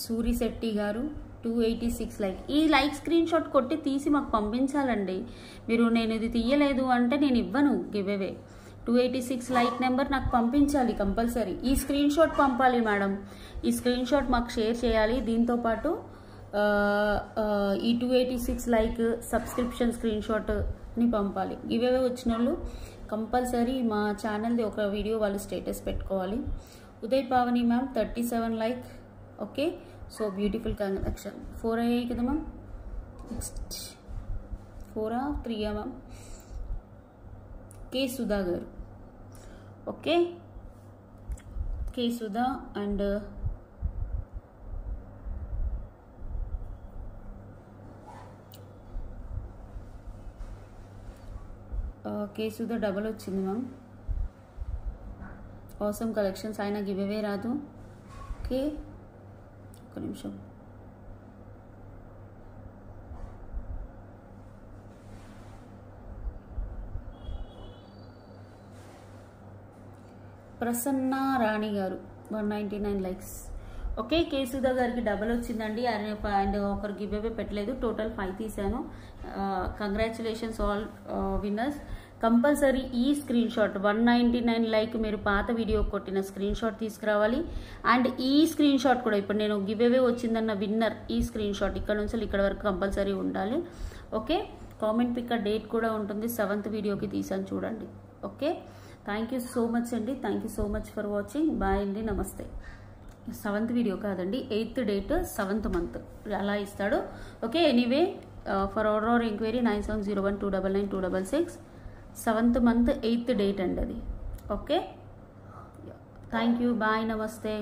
సూరిశెట్టి గారు 286 లైక్. ఈ లైక్ స్క్రీన్ షాట్ కొట్టి తీసి మాకు పంపించాలండి. మీరు నేను ఇది తీయలేదు అంటే నేను ఇవ్వను గివ్ అవే. 286 లైక్ నెంబర్ నాకు పంపించాలి కంపల్సరీ. ఈ స్క్రీన్ షాట్ పంపాలి మేడం. ఈ స్క్రీన్ షాట్ మాకు షేర్ చేయాలి. దీంతోపాటు ఈ 286 లైక్ సబ్స్క్రిప్షన్ స్క్రీన్ షాట్ని పంపాలి. గివ్ అవే వచ్చిన వాళ్ళు కంపల్సరీ మా ఛానల్ది ఒక వీడియో వాళ్ళు స్టేటస్ పెట్టుకోవాలి. Uday Pavani ma'am 37 like. Okay, so beautiful connection. 4 అయ్యాయి కదా ma'am. Next 4 3 ma'am. K Sudha గారు. Okay, K Sudha and K Sudha double వచ్చింది మ్యామ్. Awesome collections. ఆయన గివ్ అవే రాదు. ఓకే, ఒక నిమిషం. ప్రసన్న రాణి గారు 199 లైక్స్. ఓకే, కేసుదా గారికి డబల్ వచ్చిందండి. అండ్ ఒకరు గివ్ అవే పెట్టలేదు. టోటల్ 5 తీసాను. Congratulations all winners. కంపల్సరీ ఈ స్క్రీన్ షాట్ 199 లైక్ మీరు పాత వీడియో కొట్టిన స్క్రీన్ షాట్ తీసుకురావాలి. అండ్ ఈ స్క్రీన్ షాట్ కూడా ఇప్పుడు నేను గివ్ అవే వచ్చిందన్న విన్నర్ ఈ స్క్రీన్ షాట్ ఇక్కడ నుంచి ఇక్కడ వరకు కంపల్సరీ ఉండాలి. ఓకే, కామెంట్ పిక్ డేట్ కూడా ఉంటుంది. 7th వీడియోకి తీసాను చూడండి. Okay, thank you so much అండి. Thank you so much for watching. Bye అండి, నమస్తే. 7th వీడియో కాదండి, 8th డేట్ 7th మంత్ అలా ఇస్తాడు. Okay, anyway for order enquiry 9701299266. 7th month 8th date అండి అది. ఓకే, థ్యాంక్ యూ, బాయ్, నమస్తే.